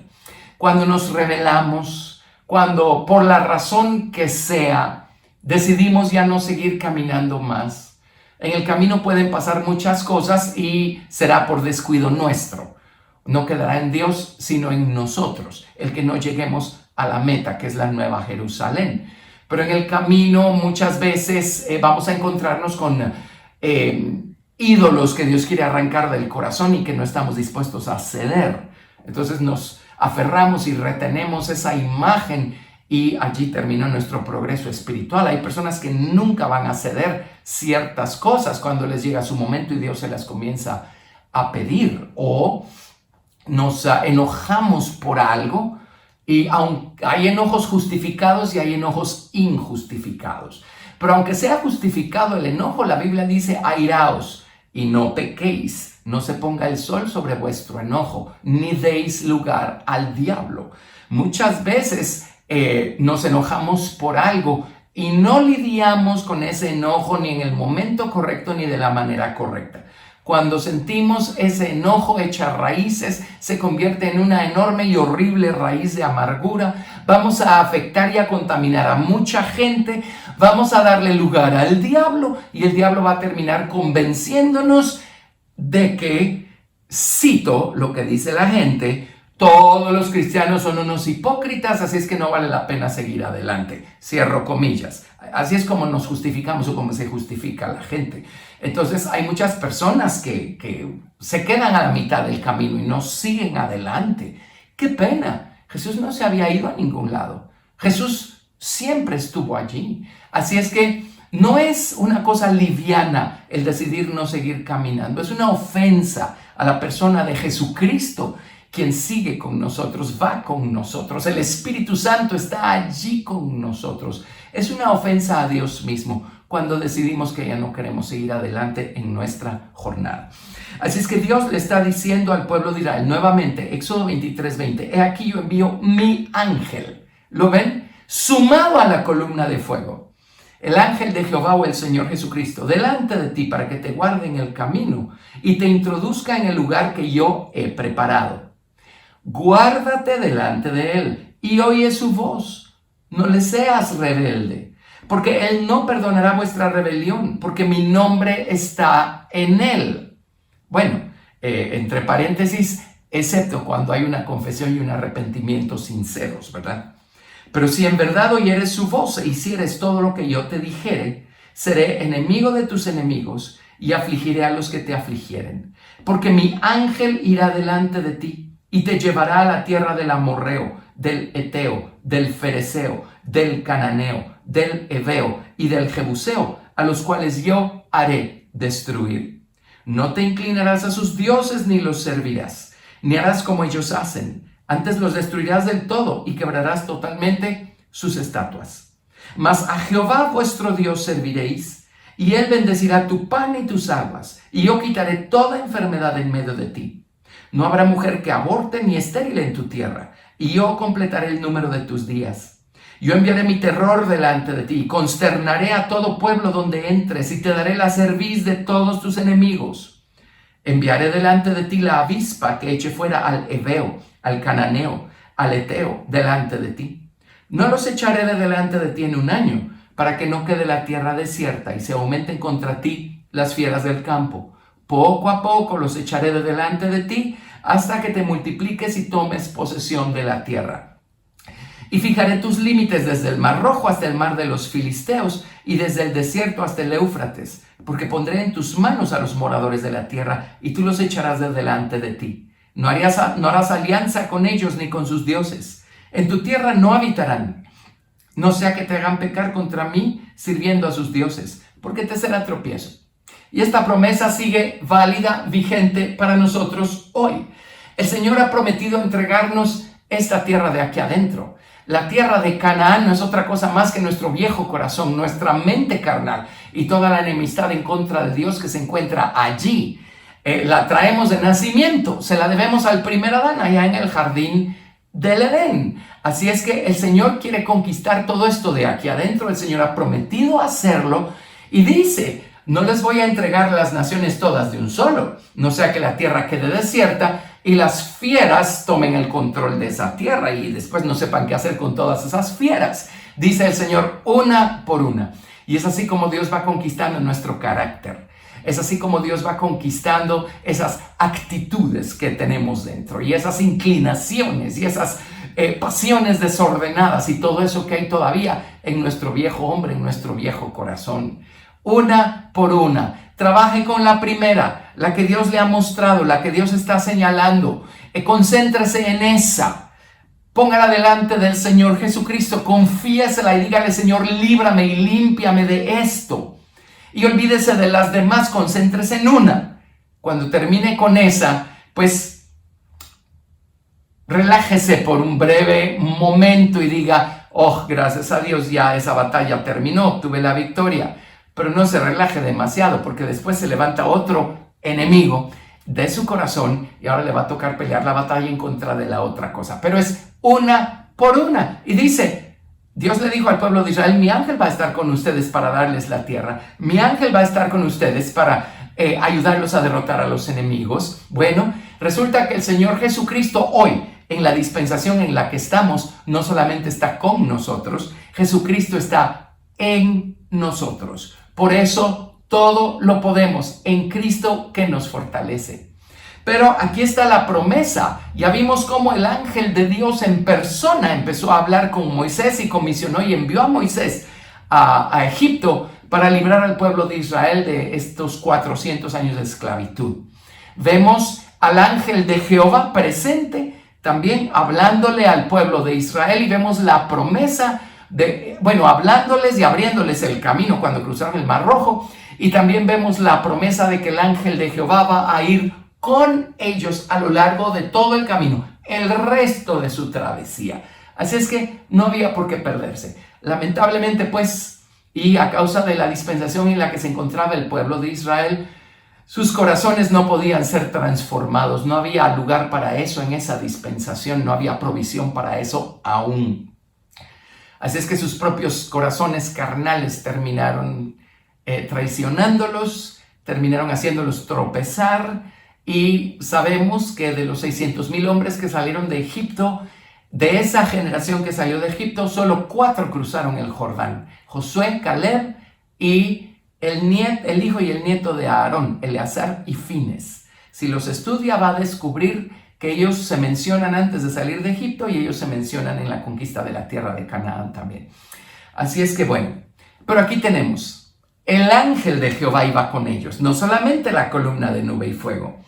Cuando nos rebelamos, cuando por la razón que sea, decidimos ya no seguir caminando más. En el camino pueden pasar muchas cosas y será por descuido nuestro. No quedará en Dios, sino en nosotros, el que no lleguemos a la meta, que es la Nueva Jerusalén. Pero en el camino muchas veces vamos a encontrarnos con ídolos que Dios quiere arrancar del corazón y que no estamos dispuestos a ceder. Entonces nos aferramos y retenemos esa imagen y allí termina nuestro progreso espiritual. Hay personas que nunca van a ceder ciertas cosas cuando les llega su momento y Dios se las comienza a pedir. O nos enojamos por algo y hay enojos justificados y hay enojos injustificados. Pero aunque sea justificado el enojo, la Biblia dice: airaos y no pequéis. No se ponga el sol sobre vuestro enojo, ni deis lugar al diablo. Muchas veces nos enojamos por algo y no lidiamos con ese enojo ni en el momento correcto ni de la manera correcta. Cuando sentimos ese enojo echa raíces, se convierte en una enorme y horrible raíz de amargura. Vamos a afectar y a contaminar a mucha gente. Vamos a darle lugar al diablo y el diablo va a terminar convenciéndonos de que, cito lo que dice la gente, todos los cristianos son unos hipócritas, así es que no vale la pena seguir adelante. Cierro comillas. Así es como nos justificamos o como se justifica la gente. Entonces hay muchas personas que se quedan a la mitad del camino y no siguen adelante. ¡Qué pena! Jesús no se había ido a ningún lado. Jesús siempre estuvo allí. Así es que no es una cosa liviana el decidir no seguir caminando. Es una ofensa a la persona de Jesucristo, quien sigue con nosotros, va con nosotros. El Espíritu Santo está allí con nosotros. Es una ofensa a Dios mismo cuando decidimos que ya no queremos seguir adelante en nuestra jornada. Así es que Dios le está diciendo al pueblo de Israel nuevamente, Éxodo 23:20, he aquí yo envío mi ángel. ¿Lo ven? Sumado a la columna de fuego. El ángel de Jehová o el Señor Jesucristo, delante de ti para que te guarde en el camino y te introduzca en el lugar que yo he preparado. Guárdate delante de él y oye su voz. No le seas rebelde, porque él no perdonará vuestra rebelión, porque mi nombre está en él. Bueno, entre paréntesis, excepto cuando hay una confesión y un arrepentimiento sinceros, ¿verdad? Pero si en verdad oyeres su voz e hicieres todo lo que yo te dijere, seré enemigo de tus enemigos y afligiré a los que te afligieren. Porque mi ángel irá delante de ti y te llevará a la tierra del amorreo, del eteo, del fereceo, del cananeo, del heveo y del jebuseo, a los cuales yo haré destruir. No te inclinarás a sus dioses ni los servirás, ni harás como ellos hacen. Antes los destruirás del todo y quebrarás totalmente sus estatuas. Mas a Jehová vuestro Dios serviréis, y él bendecirá tu pan y tus aguas, y yo quitaré toda enfermedad en medio de ti. No habrá mujer que aborte ni estéril en tu tierra, y yo completaré el número de tus días. Yo enviaré mi terror delante de ti, y consternaré a todo pueblo donde entres, y te daré la cerviz de todos tus enemigos. Enviaré delante de ti la avispa que eche fuera al heveo, al cananeo, al eteo, delante de ti. No los echaré de delante de ti en un año, para que no quede la tierra desierta y se aumenten contra ti las fieras del campo. Poco a poco los echaré de delante de ti, hasta que te multipliques y tomes posesión de la tierra. Y fijaré tus límites desde el mar Rojo hasta el mar de los Filisteos, y desde el desierto hasta el Éufrates, porque pondré en tus manos a los moradores de la tierra, y tú los echarás de delante de ti. No harás alianza con ellos ni con sus dioses. En tu tierra no habitarán, no sea que te hagan pecar contra mí sirviendo a sus dioses, porque te será tropiezo. Y esta promesa sigue válida, vigente para nosotros hoy. El Señor ha prometido entregarnos esta tierra de aquí adentro. La tierra de Canaán no es otra cosa más que nuestro viejo corazón, nuestra mente carnal y toda la enemistad en contra de Dios que se encuentra allí. La traemos de nacimiento, se la debemos al primer Adán allá en el jardín del Edén. Así es que el Señor quiere conquistar todo esto de aquí adentro. El Señor ha prometido hacerlo y dice: no les voy a entregar las naciones todas de un solo, no sea que la tierra quede desierta y las fieras tomen el control de esa tierra y después no sepan qué hacer con todas esas fieras. Dice el Señor, una por una. Y es así como Dios va conquistando nuestro carácter. Es así como Dios va conquistando esas actitudes que tenemos dentro y esas inclinaciones y esas pasiones desordenadas y todo eso que hay todavía en nuestro viejo hombre, en nuestro viejo corazón. Una por una. Trabaje con la primera, la que Dios le ha mostrado, la que Dios está señalando. Concéntrese en esa. Póngala delante del Señor Jesucristo. Confiésela y dígale: Señor, líbrame y límpiame de esto. Y olvídese de las demás, concéntrese en una. Cuando termine con esa, pues relájese por un breve momento y diga: oh, gracias a Dios, ya esa batalla terminó, obtuve la victoria. Pero no se relaje demasiado, porque después se levanta otro enemigo de su corazón y ahora le va a tocar pelear la batalla en contra de la otra cosa. Pero es una por una. Y dice, Dios le dijo al pueblo de Israel: mi ángel va a estar con ustedes para darles la tierra. Mi ángel va a estar con ustedes para ayudarlos a derrotar a los enemigos. Bueno, resulta que el Señor Jesucristo hoy, en la dispensación en la que estamos, no solamente está con nosotros, Jesucristo está en nosotros. Por eso todo lo podemos en Cristo que nos fortalece. Pero aquí está la promesa. Ya vimos cómo el ángel de Dios en persona empezó a hablar con Moisés y comisionó y envió a Moisés a Egipto para librar al pueblo de Israel de estos 400 años de esclavitud. Vemos al ángel de Jehová presente también hablándole al pueblo de Israel y vemos la promesa hablándoles y abriéndoles el camino cuando cruzaron el Mar Rojo. Y también vemos la promesa de que el ángel de Jehová va a ir con ellos a lo largo de todo el camino, el resto de su travesía. Así es que no había por qué perderse. Lamentablemente, pues, y a causa de la dispensación en la que se encontraba el pueblo de Israel, sus corazones no podían ser transformados. No había lugar para eso en esa dispensación. No había provisión para eso aún. Así es que sus propios corazones carnales terminaron traicionándolos, terminaron haciéndolos tropezar. Y sabemos que de los 600,000 hombres que salieron de Egipto, de esa generación que salió de Egipto, solo 4 cruzaron el Jordán: Josué, Caleb y el hijo y el nieto de Aarón, Eleazar y Fines. Si los estudia, va a descubrir que ellos se mencionan antes de salir de Egipto y ellos se mencionan en la conquista de la tierra de Canaán también. Así es que bueno, pero aquí tenemos, el ángel de Jehová iba con ellos, no solamente la columna de nube y fuego.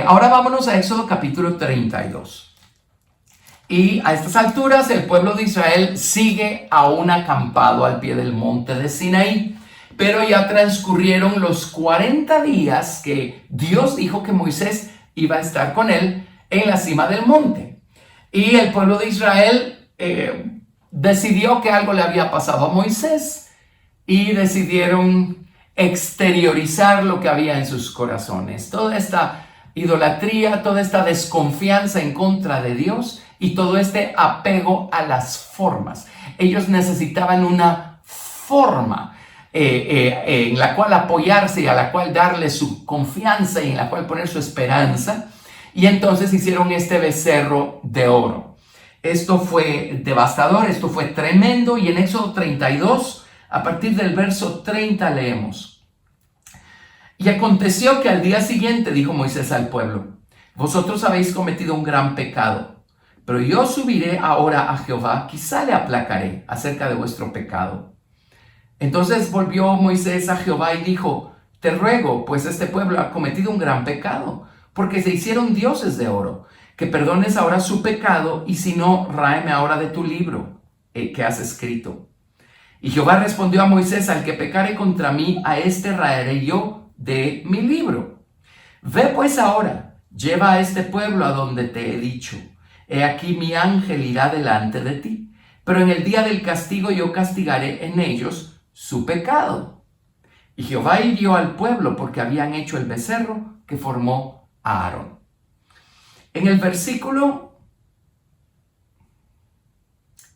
Ahora vámonos a Éxodo capítulo 32. Y a estas alturas el pueblo de Israel sigue aún acampado al pie del monte de Sinaí. Pero ya transcurrieron los 40 días que Dios dijo que Moisés iba a estar con él en la cima del monte. Y el pueblo de Israel decidió que algo le había pasado a Moisés y decidieron exteriorizar lo que había en sus corazones. Toda esta idolatría, toda esta desconfianza en contra de Dios y todo este apego a las formas. Ellos necesitaban una forma en la cual apoyarse y a la cual darle su confianza y en la cual poner su esperanza. Y entonces hicieron este becerro de oro. Esto fue devastador, esto fue tremendo. Y en Éxodo 32, a partir del verso 30 leemos: y aconteció que al día siguiente dijo Moisés al pueblo: vosotros habéis cometido un gran pecado, pero yo subiré ahora a Jehová, quizá le aplacaré acerca de vuestro pecado. Entonces volvió Moisés a Jehová y dijo: te ruego, pues este pueblo ha cometido un gran pecado, porque se hicieron dioses de oro, que perdones ahora su pecado, y si no, ráeme ahora de tu libro que has escrito. Y Jehová respondió a Moisés: al que pecare contra mí, a este raeré yo de mi libro. Ve pues ahora, lleva a este pueblo a donde te he dicho, He aquí mi ángel irá delante de ti, pero en el día del castigo yo castigaré en ellos su pecado. Y Jehová hirió al pueblo porque habían hecho el becerro que formó a Aarón. En el versículo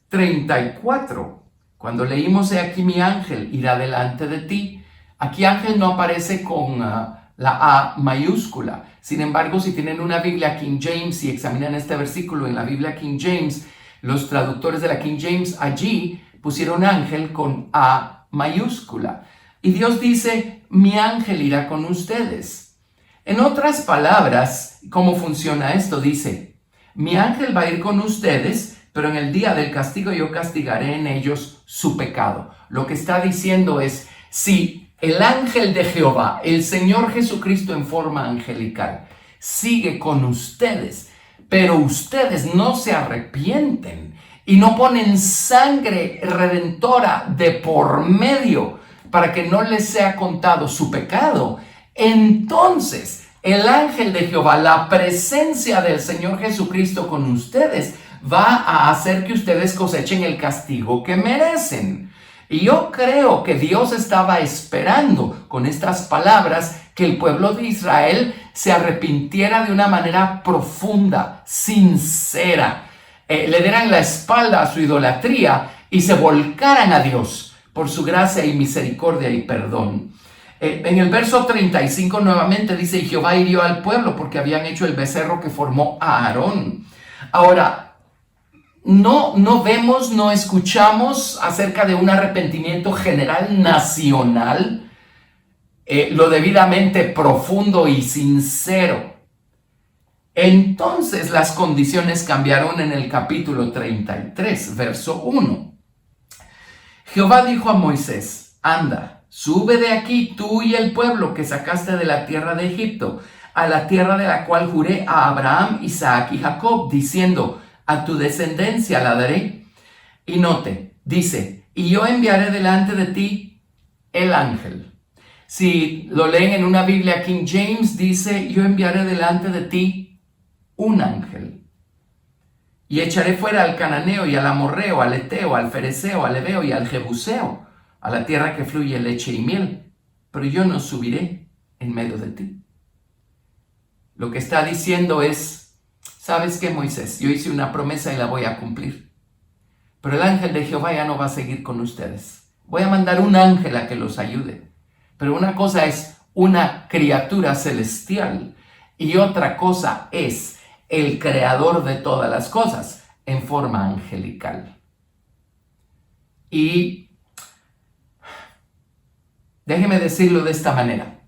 34, cuando leímos, he aquí mi ángel irá delante de ti, aquí ángel no aparece con la A mayúscula. Sin embargo, si tienen una Biblia King James y examinan este versículo en la Biblia King James, los traductores de la King James allí pusieron ángel con A mayúscula. Y Dios dice, mi ángel irá con ustedes. En otras palabras, ¿cómo funciona esto? Dice, mi ángel va a ir con ustedes, pero en el día del castigo yo castigaré en ellos su pecado. Lo que está diciendo es, si el ángel de Jehová, el Señor Jesucristo en forma angelical, sigue con ustedes, pero ustedes no se arrepienten y no ponen sangre redentora de por medio para que no les sea contado su pecado, entonces el ángel de Jehová, la presencia del Señor Jesucristo con ustedes, va a hacer que ustedes cosechen el castigo que merecen. Y yo creo que Dios estaba esperando con estas palabras que el pueblo de Israel se arrepintiera de una manera profunda, sincera, le dieran la espalda a su idolatría y se volcaran a Dios por su gracia y misericordia y perdón. En el verso 35 nuevamente dice, y Jehová hirió al pueblo porque habían hecho el becerro que formó a Aarón. Ahora, no vemos, no escuchamos acerca de un arrepentimiento general nacional, lo debidamente profundo y sincero. Entonces las condiciones cambiaron en el capítulo 33, verso 1. Jehová dijo a Moisés, anda, sube de aquí tú y el pueblo que sacaste de la tierra de Egipto, a la tierra de la cual juré a Abraham, Isaac y Jacob, diciendo, a tu descendencia la daré. Y note, dice, y yo enviaré delante de ti el ángel. Si lo leen en una Biblia King James, dice, yo enviaré delante de ti un ángel. Y echaré fuera al cananeo y al amorreo, al eteo, al fereceo, al heveo y al jebuseo, a la tierra que fluye leche y miel. Pero yo no subiré en medio de ti. Lo que está diciendo es, ¿sabes qué, Moisés? Yo hice una promesa y la voy a cumplir. Pero el ángel de Jehová ya no va a seguir con ustedes. Voy a mandar un ángel a que los ayude. Pero una cosa es una criatura celestial y otra cosa es el creador de todas las cosas en forma angelical. Y déjeme decirlo de esta manera.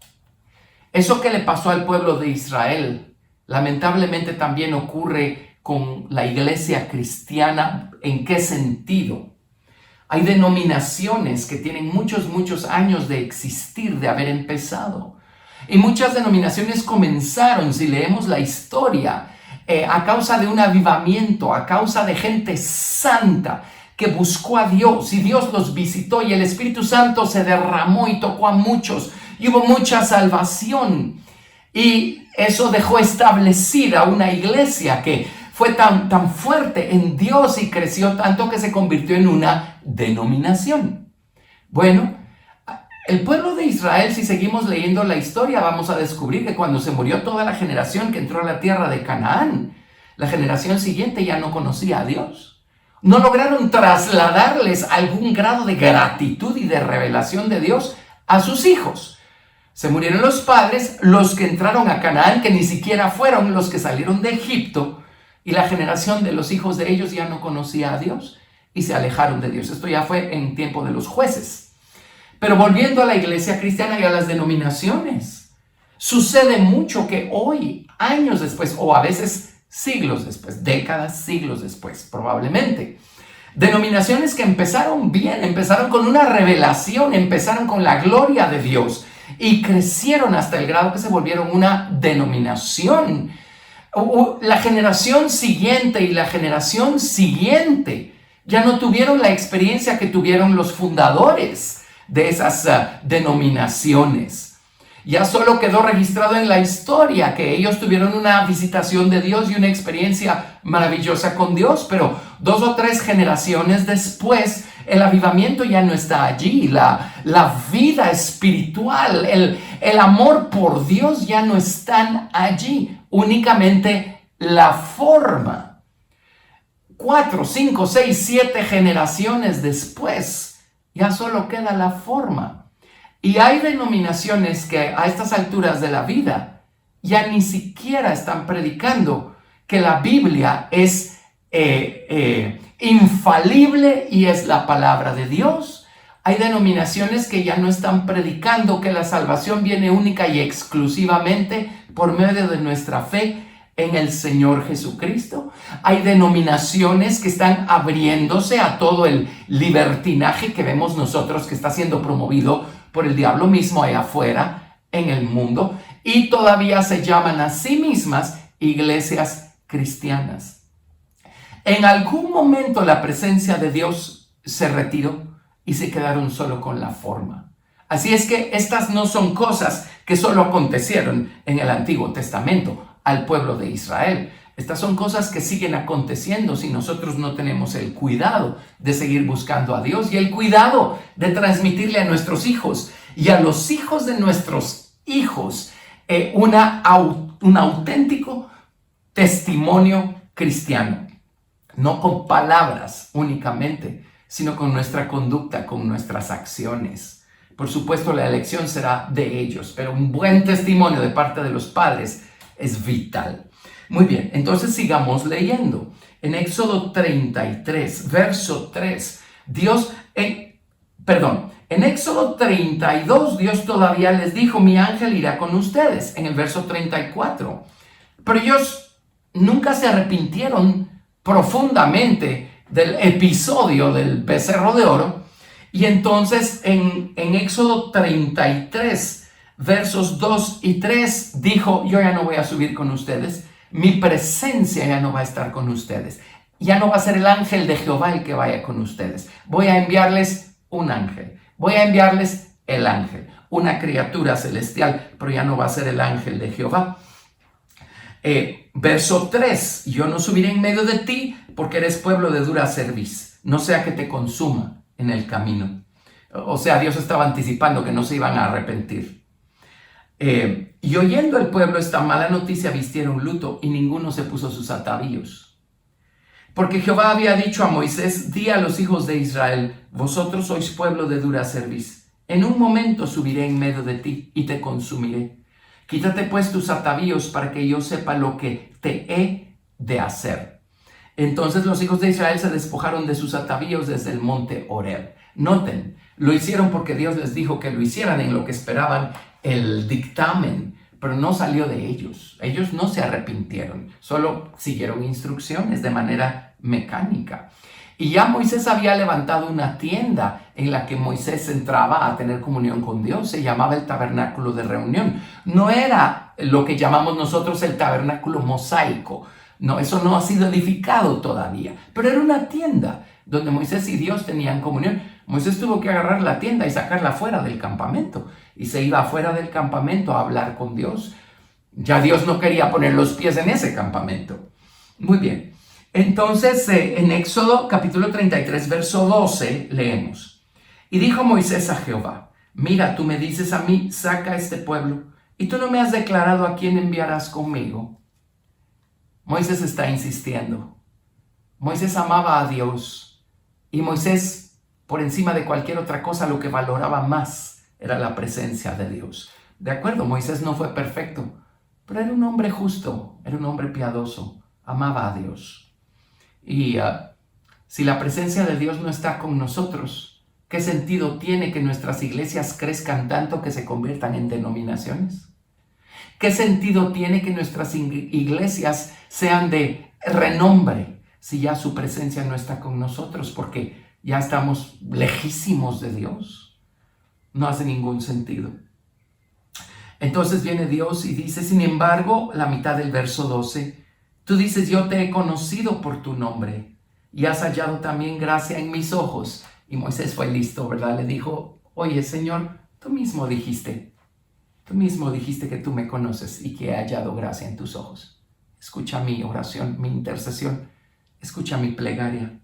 Eso que le pasó al pueblo de Israel, lamentablemente también ocurre con la iglesia cristiana. ¿En qué sentido? Hay denominaciones que tienen muchos años de existir, de haber empezado. Y muchas denominaciones comenzaron, si leemos la historia, a causa de un avivamiento, a causa de gente santa que buscó a Dios y Dios los visitó y el Espíritu Santo se derramó y tocó a muchos y hubo mucha salvación. Y eso dejó establecida una iglesia que fue tan fuerte en Dios y creció tanto que se convirtió en una denominación. Bueno, el pueblo de Israel, si seguimos leyendo la historia, vamos a descubrir que cuando se murió toda la generación que entró a la tierra de Canaán, la generación siguiente ya no conocía a Dios. No lograron trasladarles algún grado de gratitud y de revelación de Dios a sus hijos. Se murieron los padres, los que entraron a Canaán, que ni siquiera fueron los que salieron de Egipto, y la generación de los hijos de ellos ya no conocía a Dios y se alejaron de Dios. Esto ya fue en tiempo de los jueces. Pero volviendo a la iglesia cristiana y a las denominaciones, sucede mucho que hoy, años después, o a veces siglos después, décadas, siglos después, probablemente, denominaciones que empezaron bien, empezaron con una revelación, empezaron con la gloria de Dios y crecieron hasta el grado que se volvieron una denominación. La generación siguiente y la generación siguiente ya no tuvieron la experiencia que tuvieron los fundadores de esas denominaciones. Ya solo quedó registrado en la historia que ellos tuvieron una visitación de Dios y una experiencia maravillosa con Dios, pero 2 o 3 generaciones después, el avivamiento ya no está allí, la vida espiritual, el amor por Dios ya no están allí, únicamente la forma. 4, 5, 6, 7 generaciones después, ya solo queda la forma. Y hay denominaciones que a estas alturas de la vida ya ni siquiera están predicando que la Biblia es infalible y es la palabra de Dios. Hay denominaciones que ya no están predicando que la salvación viene única y exclusivamente por medio de nuestra fe en el Señor Jesucristo. Hay denominaciones que están abriéndose a todo el libertinaje que vemos nosotros que está siendo promovido por el diablo mismo allá afuera en el mundo, y todavía se llaman a sí mismas iglesias cristianas. En algún momento la presencia de Dios se retiró y se quedaron solo con la forma. Así es que estas no son cosas que solo acontecieron en el Antiguo Testamento al pueblo de Israel. Estas son cosas que siguen aconteciendo si nosotros no tenemos el cuidado de seguir buscando a Dios y el cuidado de transmitirle a nuestros hijos y a los hijos de nuestros hijos un auténtico testimonio cristiano. No con palabras únicamente, sino con nuestra conducta, con nuestras acciones. Por supuesto, la elección será de ellos, pero un buen testimonio de parte de los padres es vital. Muy bien, entonces sigamos leyendo. En Éxodo 33, verso 3, en Éxodo 32, Dios todavía les dijo, mi ángel irá con ustedes, en el verso 34. Pero ellos nunca se arrepintieron profundamente del episodio del becerro de oro. Y entonces en Éxodo 33, versos 2 y 3, dijo, yo ya no voy a subir con ustedes. Mi presencia ya no va a estar con ustedes. Ya no va a ser el ángel de Jehová el que vaya con ustedes. Voy a enviarles un ángel. Voy a enviarles el ángel, una criatura celestial, pero ya no va a ser el ángel de Jehová. Verso 3, yo no subiré en medio de ti porque eres pueblo de dura cerviz, no sea que te consuma en el camino. O sea, Dios estaba anticipando que no se iban a arrepentir. Y oyendo el pueblo esta mala noticia, vistieron luto y ninguno se puso sus atavíos. Porque Jehová había dicho a Moisés, di a los hijos de Israel, vosotros sois pueblo de dura cerviz. En un momento subiré en medio de ti y te consumiré. Quítate pues tus atavíos para que yo sepa lo que te he de hacer. Entonces los hijos de Israel se despojaron de sus atavíos desde el monte Horeb. Noten, lo hicieron porque Dios les dijo que lo hicieran en lo que esperaban el dictamen, pero no salió de ellos. Ellos no se arrepintieron, solo siguieron instrucciones de manera mecánica. Y ya Moisés había levantado una tienda en la que Moisés entraba a tener comunión con Dios. Se llamaba el tabernáculo de reunión. No era lo que llamamos nosotros el tabernáculo mosaico. No, eso no ha sido edificado todavía. Pero era una tienda donde Moisés y Dios tenían comunión. Moisés tuvo que agarrar la tienda y sacarla fuera del campamento. Y se iba afuera del campamento a hablar con Dios. Ya Dios no quería poner los pies en ese campamento. Muy bien. Entonces, en Éxodo capítulo 33, verso 12, leemos. Y dijo Moisés a Jehová, mira, tú me dices a mí, saca a este pueblo, y tú no me has declarado a quién enviarás conmigo. Moisés está insistiendo. Moisés amaba a Dios, y Moisés, por encima de cualquier otra cosa, lo que valoraba más era la presencia de Dios. De acuerdo, Moisés no fue perfecto, pero era un hombre justo, era un hombre piadoso, amaba a Dios. Y si la presencia de Dios no está con nosotros, ¿qué sentido tiene que nuestras iglesias crezcan tanto que se conviertan en denominaciones? ¿Qué sentido tiene que nuestras iglesias sean de renombre si ya su presencia no está con nosotros? Porque ya estamos lejísimos de Dios. No hace ningún sentido. Entonces viene Dios y dice, sin embargo, la mitad del verso 12, tú dices, yo te he conocido por tu nombre y has hallado también gracia en mis ojos. Y Moisés fue listo, ¿verdad? Le dijo, oye, Señor, tú mismo dijiste Tú mismo dijiste que tú me conoces y que he hallado gracia en tus ojos. Escucha mi oración, mi intercesión. Escucha mi plegaria.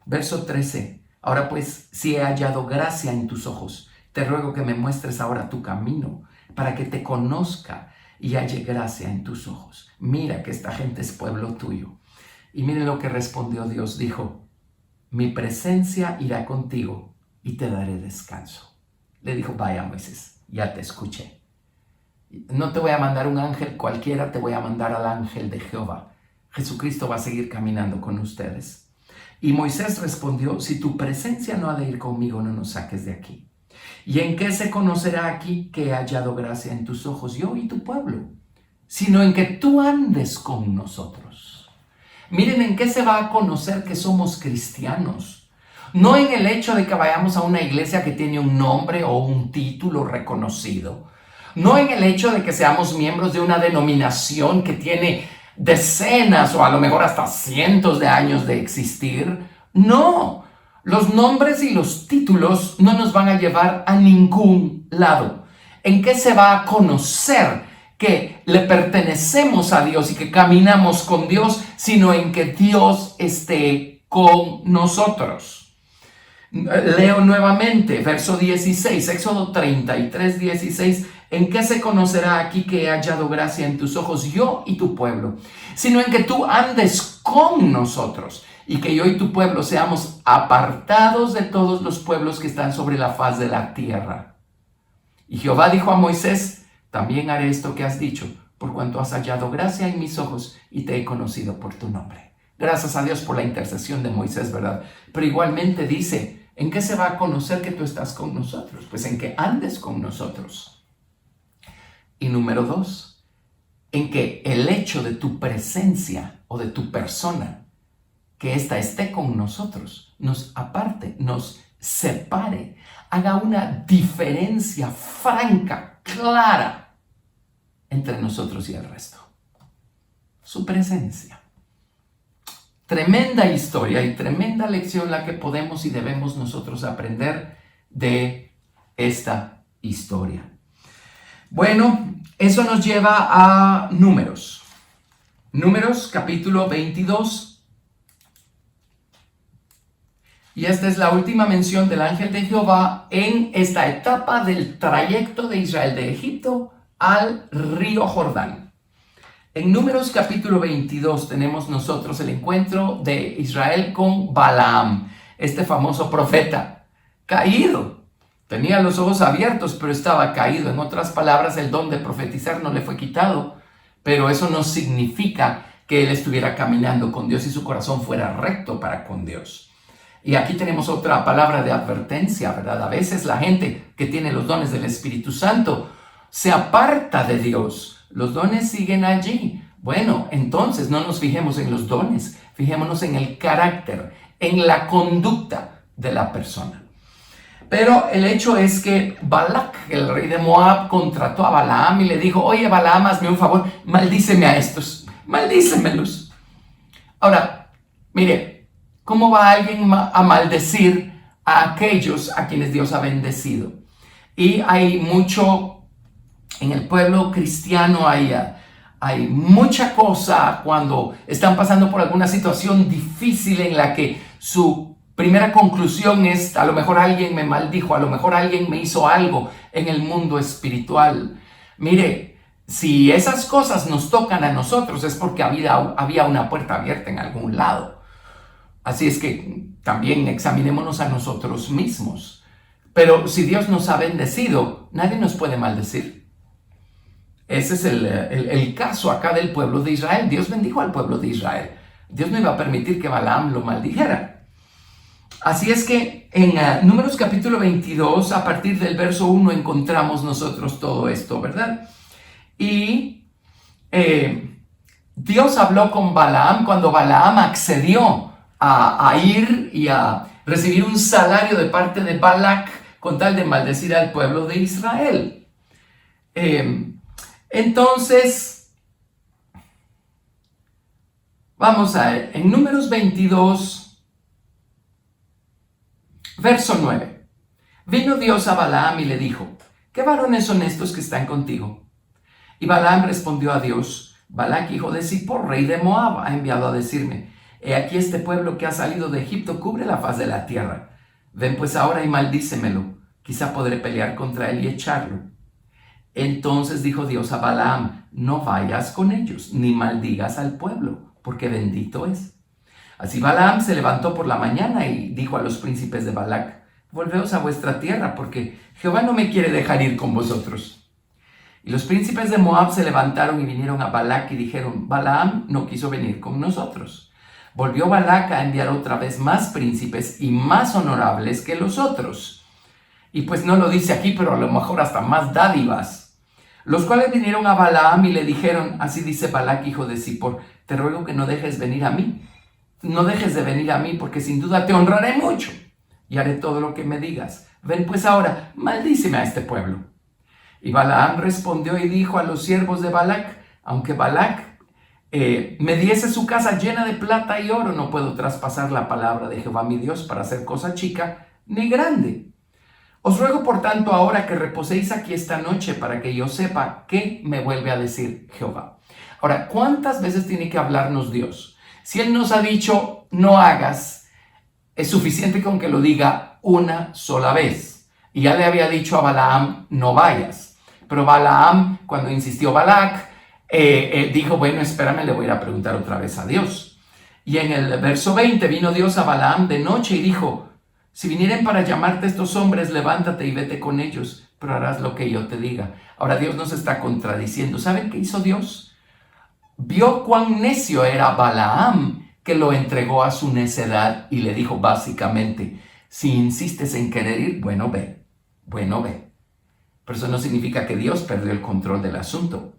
Verso 13. Ahora pues, si he hallado gracia en tus ojos, te ruego que me muestres ahora tu camino, para que te conozca y halle gracia en tus ojos. Mira que esta gente es pueblo tuyo. Y miren lo que respondió Dios. Dijo, mi presencia irá contigo y te daré descanso. Le dijo, vaya Moisés, ya te escuché. No te voy a mandar un ángel cualquiera, te voy a mandar al ángel de Jehová. Jesucristo va a seguir caminando con ustedes. Y Moisés respondió, si tu presencia no ha de ir conmigo, no nos saques de aquí. ¿Y en qué se conocerá aquí que he hallado gracia en tus ojos, yo y tu pueblo? Sino en que tú andes con nosotros. Miren en qué se va a conocer que somos cristianos. No en el hecho de que vayamos a una iglesia que tiene un nombre o un título reconocido. No en el hecho de que seamos miembros de una denominación que tiene decenas o a lo mejor hasta cientos de años de existir. No, los nombres y los títulos no nos van a llevar a ningún lado. ¿En qué se va a conocer que le pertenecemos a Dios y que caminamos con Dios? Sino en que Dios esté con nosotros. Leo nuevamente, verso 16, Éxodo 33, 16. ¿En qué se conocerá aquí que he hallado gracia en tus ojos, yo y tu pueblo? Sino en que tú andes con nosotros y que yo y tu pueblo seamos apartados de todos los pueblos que están sobre la faz de la tierra. Y Jehová dijo a Moisés, también haré esto que has dicho, por cuanto has hallado gracia en mis ojos y te he conocido por tu nombre. Gracias a Dios por la intercesión de Moisés, ¿verdad? Pero igualmente dice, ¿en qué se va a conocer que tú estás con nosotros? Pues en que andes con nosotros. Y número 2, en que el hecho de tu presencia o de tu persona, que ésta esté con nosotros, nos aparte, nos separe, haga una diferencia franca, clara entre nosotros y el resto. Su presencia. Tremenda historia y tremenda lección la que podemos y debemos nosotros aprender de esta historia. Bueno, eso nos lleva a Números. Números capítulo 22. Y esta es la última mención del ángel de Jehová en esta etapa del trayecto de Israel de Egipto al río Jordán. En Números capítulo 22 tenemos nosotros el encuentro de Israel con Balaam, este famoso profeta, caído. Tenía los ojos abiertos, pero estaba caído. En otras palabras, el don de profetizar no le fue quitado, pero eso no significa que él estuviera caminando con Dios y su corazón fuera recto para con Dios. Y aquí tenemos otra palabra de advertencia, ¿verdad? A veces la gente que tiene los dones del Espíritu Santo se aparta de Dios. Los dones siguen allí. Bueno, entonces no nos fijemos en los dones, fijémonos en el carácter, en la conducta de la persona. Pero el hecho es que Balac, el rey de Moab, contrató a Balaam y le dijo, oye Balaam, hazme un favor, maldíceme a estos, maldícemelos. Ahora, mire, ¿cómo va alguien a maldecir a aquellos a quienes Dios ha bendecido? Y hay mucho, en el pueblo cristiano hay mucha cosa cuando están pasando por alguna situación difícil en la que su primera conclusión es, a lo mejor alguien me maldijo, a lo mejor alguien me hizo algo en el mundo espiritual. Mire, si esas cosas nos tocan a nosotros es porque había una puerta abierta en algún lado. Así es que también examinémonos a nosotros mismos. Pero si Dios nos ha bendecido, nadie nos puede maldecir. Ese es el caso acá del pueblo de Israel. Dios bendijo al pueblo de Israel. Dios no iba a permitir que Balaam lo maldijera. Así es que en Números capítulo 22, a partir del verso 1, encontramos nosotros todo esto, ¿verdad? Y Dios habló con Balaam cuando Balaam accedió a ir y a recibir un salario de parte de Balac con tal de maldecir al pueblo de Israel. Entonces, vamos a ver, en Números 22, verso 9. Vino Dios a Balaam y le dijo, ¿qué varones son estos que están contigo? Y Balaam respondió a Dios: Balac, hijo de Zippor, rey de Moab, ha enviado a decirme: he aquí este pueblo que ha salido de Egipto cubre la faz de la tierra. Ven pues ahora y maldícemelo, quizá podré pelear contra él y echarlo. Entonces dijo Dios a Balaam: no vayas con ellos, ni maldigas al pueblo, porque bendito es. Así Balaam se levantó por la mañana y dijo a los príncipes de Balac: volveos a vuestra tierra, porque Jehová no me quiere dejar ir con vosotros. Y los príncipes de Moab se levantaron y vinieron a Balac y dijeron: Balaam no quiso venir con nosotros. Volvió Balac a enviar otra vez más príncipes y más honorables que los otros. Y pues no lo dice aquí, pero a lo mejor hasta más dádivas. Los cuales vinieron a Balaam y le dijeron: así dice Balac, hijo de Zippor, te ruego que no dejes venir a mí. No dejes de venir a mí, porque sin duda te honraré mucho y haré todo lo que me digas. Ven pues ahora, maldíceme a este pueblo. Y Balaam respondió y dijo a los siervos de Balac: aunque Balac me diese su casa llena de plata y oro, no puedo traspasar la palabra de Jehová mi Dios para hacer cosa chica ni grande. Os ruego por tanto ahora que reposéis aquí esta noche para que yo sepa qué me vuelve a decir Jehová. Ahora, ¿cuántas veces tiene que hablarnos Dios? Si Él nos ha dicho no hagas, es suficiente con que lo diga una sola vez. Y ya le había dicho a Balaam no vayas. Pero Balaam, cuando insistió Balac, dijo: bueno, espérame, le voy a ir a preguntar otra vez a Dios. Y en el verso 20 vino Dios a Balaam de noche y dijo: si vinieren para llamarte estos hombres, levántate y vete con ellos, pero harás lo que yo te diga. Ahora Dios nos está contradiciendo. ¿Saben qué hizo Dios? Vio cuán necio era Balaam, que lo entregó a su necedad y le dijo básicamente: si insistes en querer ir, bueno, ve. Pero eso no significa que Dios perdió el control del asunto.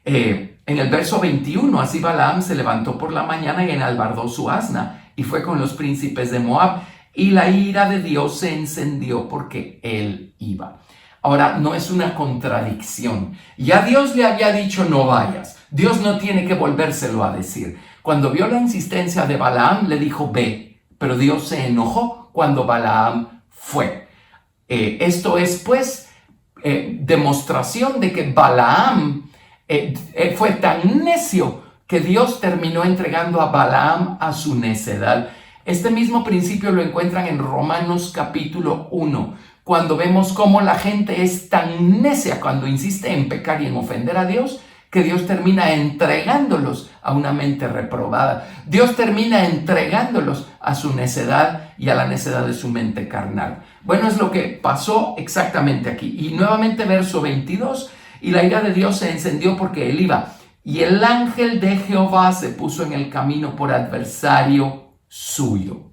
En el verso 21, así Balaam se levantó por la mañana y enalbardó su asna y fue con los príncipes de Moab. Y la ira de Dios se encendió porque él iba. Ahora, no es una contradicción. Ya Dios le había dicho no vayas. Dios no tiene que volvérselo a decir. Cuando vio la insistencia de Balaam, le dijo ve. Pero Dios se enojó cuando Balaam fue. Esto es pues demostración de que Balaam fue tan necio que Dios terminó entregando a Balaam a su necedad. Este mismo principio lo encuentran en Romanos capítulo 1, cuando vemos cómo la gente es tan necia cuando insiste en pecar y en ofender a Dios, que Dios termina entregándolos a una mente reprobada. Dios termina entregándolos a su necedad y a la necedad de su mente carnal. Bueno, es lo que pasó exactamente aquí. Y nuevamente verso 22, y la ira de Dios se encendió porque él iba. Y el ángel de Jehová se puso en el camino por adversario suyo.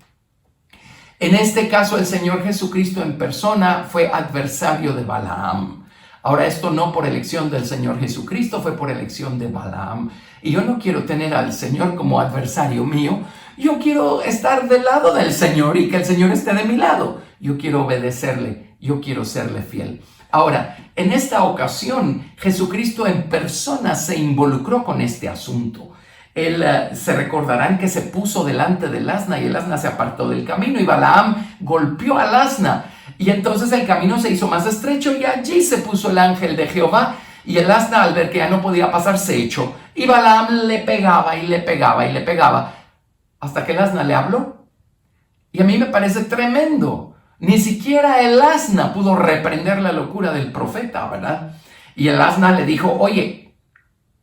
En este caso, el Señor Jesucristo en persona fue adversario de Balaam. Ahora, esto no por elección del Señor Jesucristo, fue por elección de Balaam. Y yo no quiero tener al Señor como adversario mío. Yo quiero estar del lado del Señor y que el Señor esté de mi lado. Yo quiero obedecerle, yo quiero serle fiel. Ahora, en esta ocasión, Jesucristo en persona se involucró con este asunto. Se recordarán que se puso delante del asna y el asna se apartó del camino y Balaam golpeó al asna y entonces el camino se hizo más estrecho y allí se puso el ángel de Jehová y el asna, al ver que ya no podía pasar, se echó y Balaam le pegaba y le pegaba y le pegaba hasta que el asna le habló. Y a mí me parece tremendo. Ni siquiera el asna pudo reprender la locura del profeta, ¿verdad? Y el asna le dijo: oye,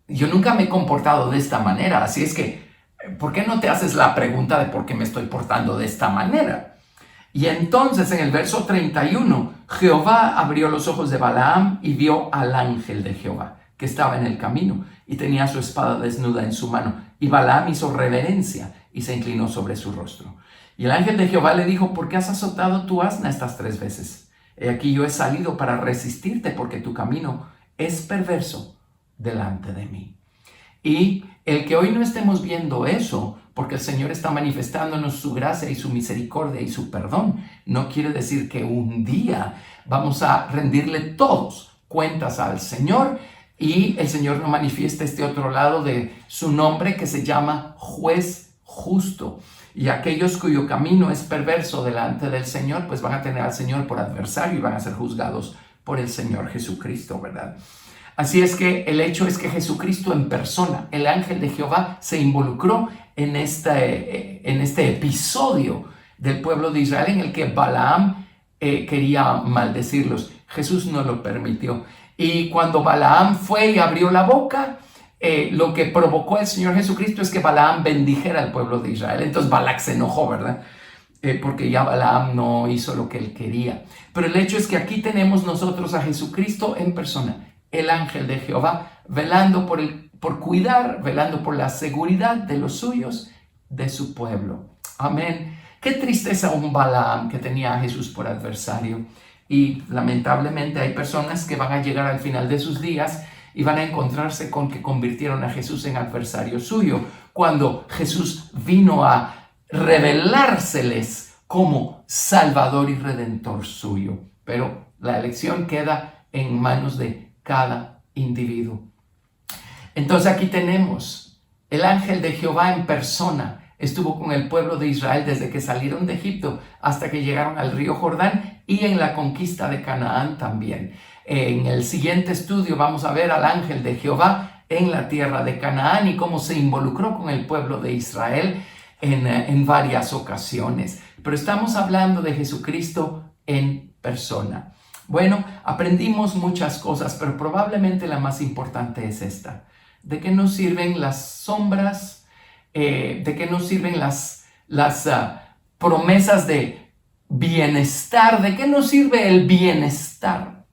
yo nunca me he comportado de esta manera, así es que, ¿por qué no te haces la pregunta de por qué me estoy portando de esta manera? Y entonces en el verso 31, Jehová abrió los ojos de Balaam y vio al ángel de Jehová, que estaba en el camino y tenía su espada desnuda en su mano. Y Balaam hizo reverencia y se inclinó sobre su rostro. Y el ángel de Jehová le dijo: ¿por qué has azotado tu asna estas 3 veces? He aquí yo he salido para resistirte porque tu camino es perverso delante de mí. Y el que hoy no estemos viendo eso, porque el Señor está manifestándonos su gracia y su misericordia y su perdón, no quiere decir que un día vamos a rendirle todos cuentas al Señor y el Señor no manifiesta este otro lado de su nombre que se llama juez justo. Y aquellos cuyo camino es perverso delante del Señor, pues van a tener al Señor por adversario y van a ser juzgados por el Señor Jesucristo, ¿verdad? Así es que el hecho es que Jesucristo en persona, el ángel de Jehová, se involucró en este episodio del pueblo de Israel en el que Balaam quería maldecirlos. Jesús no lo permitió. Y cuando Balaam fue y abrió la boca, lo que provocó el Señor Jesucristo es que Balaam bendijera al pueblo de Israel. Entonces Balac se enojó, ¿verdad? Porque ya Balaam no hizo lo que él quería. Pero el hecho es que aquí tenemos nosotros a Jesucristo en persona, el ángel de Jehová, velando por cuidar, velando por la seguridad de los suyos, de su pueblo. Amén. Qué tristeza un Balaam que tenía a Jesús por adversario. Y lamentablemente hay personas que van a llegar al final de sus días y van a encontrarse con que convirtieron a Jesús en adversario suyo, cuando Jesús vino a revelárseles como Salvador y Redentor suyo. Pero la elección queda en manos de cada individuo. Entonces aquí tenemos el ángel de Jehová en persona. Estuvo con el pueblo de Israel desde que salieron de Egipto hasta que llegaron al río Jordán y en la conquista de Canaán también. En el siguiente estudio vamos a ver al ángel de Jehová en la tierra de Canaán y cómo se involucró con el pueblo de Israel en varias ocasiones. Pero estamos hablando de Jesucristo en persona. Bueno, aprendimos muchas cosas, pero probablemente la más importante es esta. ¿De qué nos sirven las sombras? ¿De qué nos sirven las promesas de bienestar? ¿De qué nos sirve el bienestar?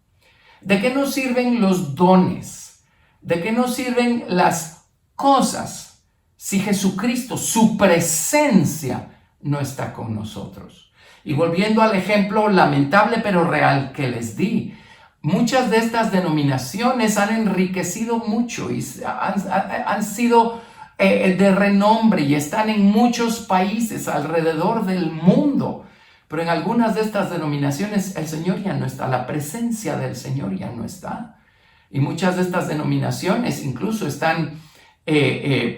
¿De qué nos sirven los dones? ¿De qué nos sirven las cosas si Jesucristo, su presencia, no está con nosotros? Y volviendo al ejemplo lamentable pero real que les di, muchas de estas denominaciones han enriquecido mucho y han sido de renombre y están en muchos países alrededor del mundo. Pero en algunas de estas denominaciones el Señor ya no está, la presencia del Señor ya no está. Y muchas de estas denominaciones incluso están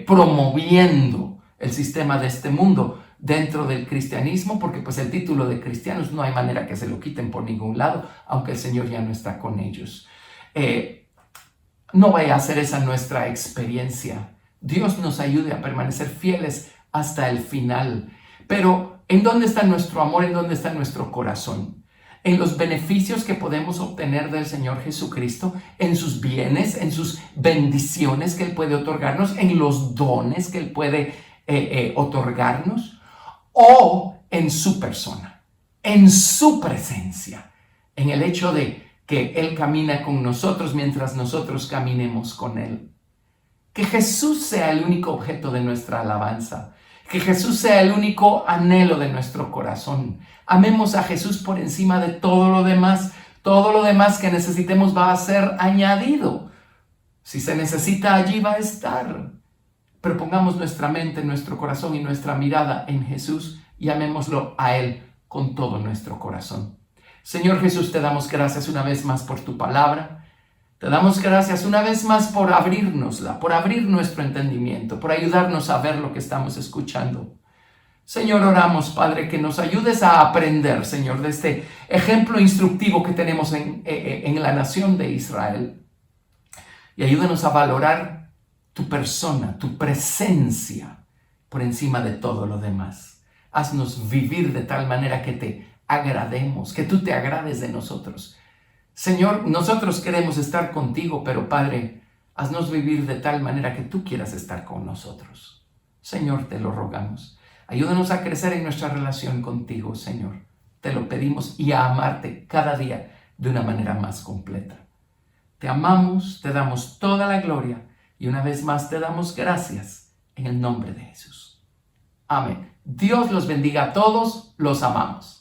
promoviendo el sistema de este mundo dentro del cristianismo, porque pues el título de cristianos no hay manera que se lo quiten por ningún lado, aunque el Señor ya no está con ellos. No vaya a ser esa nuestra experiencia. Dios nos ayude a permanecer fieles hasta el final. Pero, ¿en dónde está nuestro amor? ¿En dónde está nuestro corazón? En los beneficios que podemos obtener del Señor Jesucristo, en sus bienes, en sus bendiciones que Él puede otorgarnos, en los dones que Él puede otorgarnos, o en su persona, en su presencia, en el hecho de que Él camina con nosotros mientras nosotros caminemos con Él. Que Jesús sea el único objeto de nuestra alabanza. Que Jesús sea el único anhelo de nuestro corazón. Amemos a Jesús por encima de todo lo demás. Todo lo demás que necesitemos va a ser añadido. Si se necesita, allí va a estar. Pero pongamos nuestra mente, nuestro corazón y nuestra mirada en Jesús y amémoslo a Él con todo nuestro corazón. Señor Jesús, te damos gracias una vez más por tu palabra. Te damos gracias una vez más por abrirnosla, por abrir nuestro entendimiento, por ayudarnos a ver lo que estamos escuchando. Señor, oramos, Padre, que nos ayudes a aprender, Señor, de este ejemplo instructivo que tenemos en la nación de Israel. Y ayúdanos a valorar tu persona, tu presencia por encima de todo lo demás. Haznos vivir de tal manera que te agrademos, que tú te agrades de nosotros. Señor, nosotros queremos estar contigo, pero Padre, haznos vivir de tal manera que tú quieras estar con nosotros. Señor, te lo rogamos. Ayúdanos a crecer en nuestra relación contigo, Señor. Te lo pedimos y a amarte cada día de una manera más completa. Te amamos, te damos toda la gloria y una vez más te damos gracias en el nombre de Jesús. Amén. Dios los bendiga a todos, los amamos.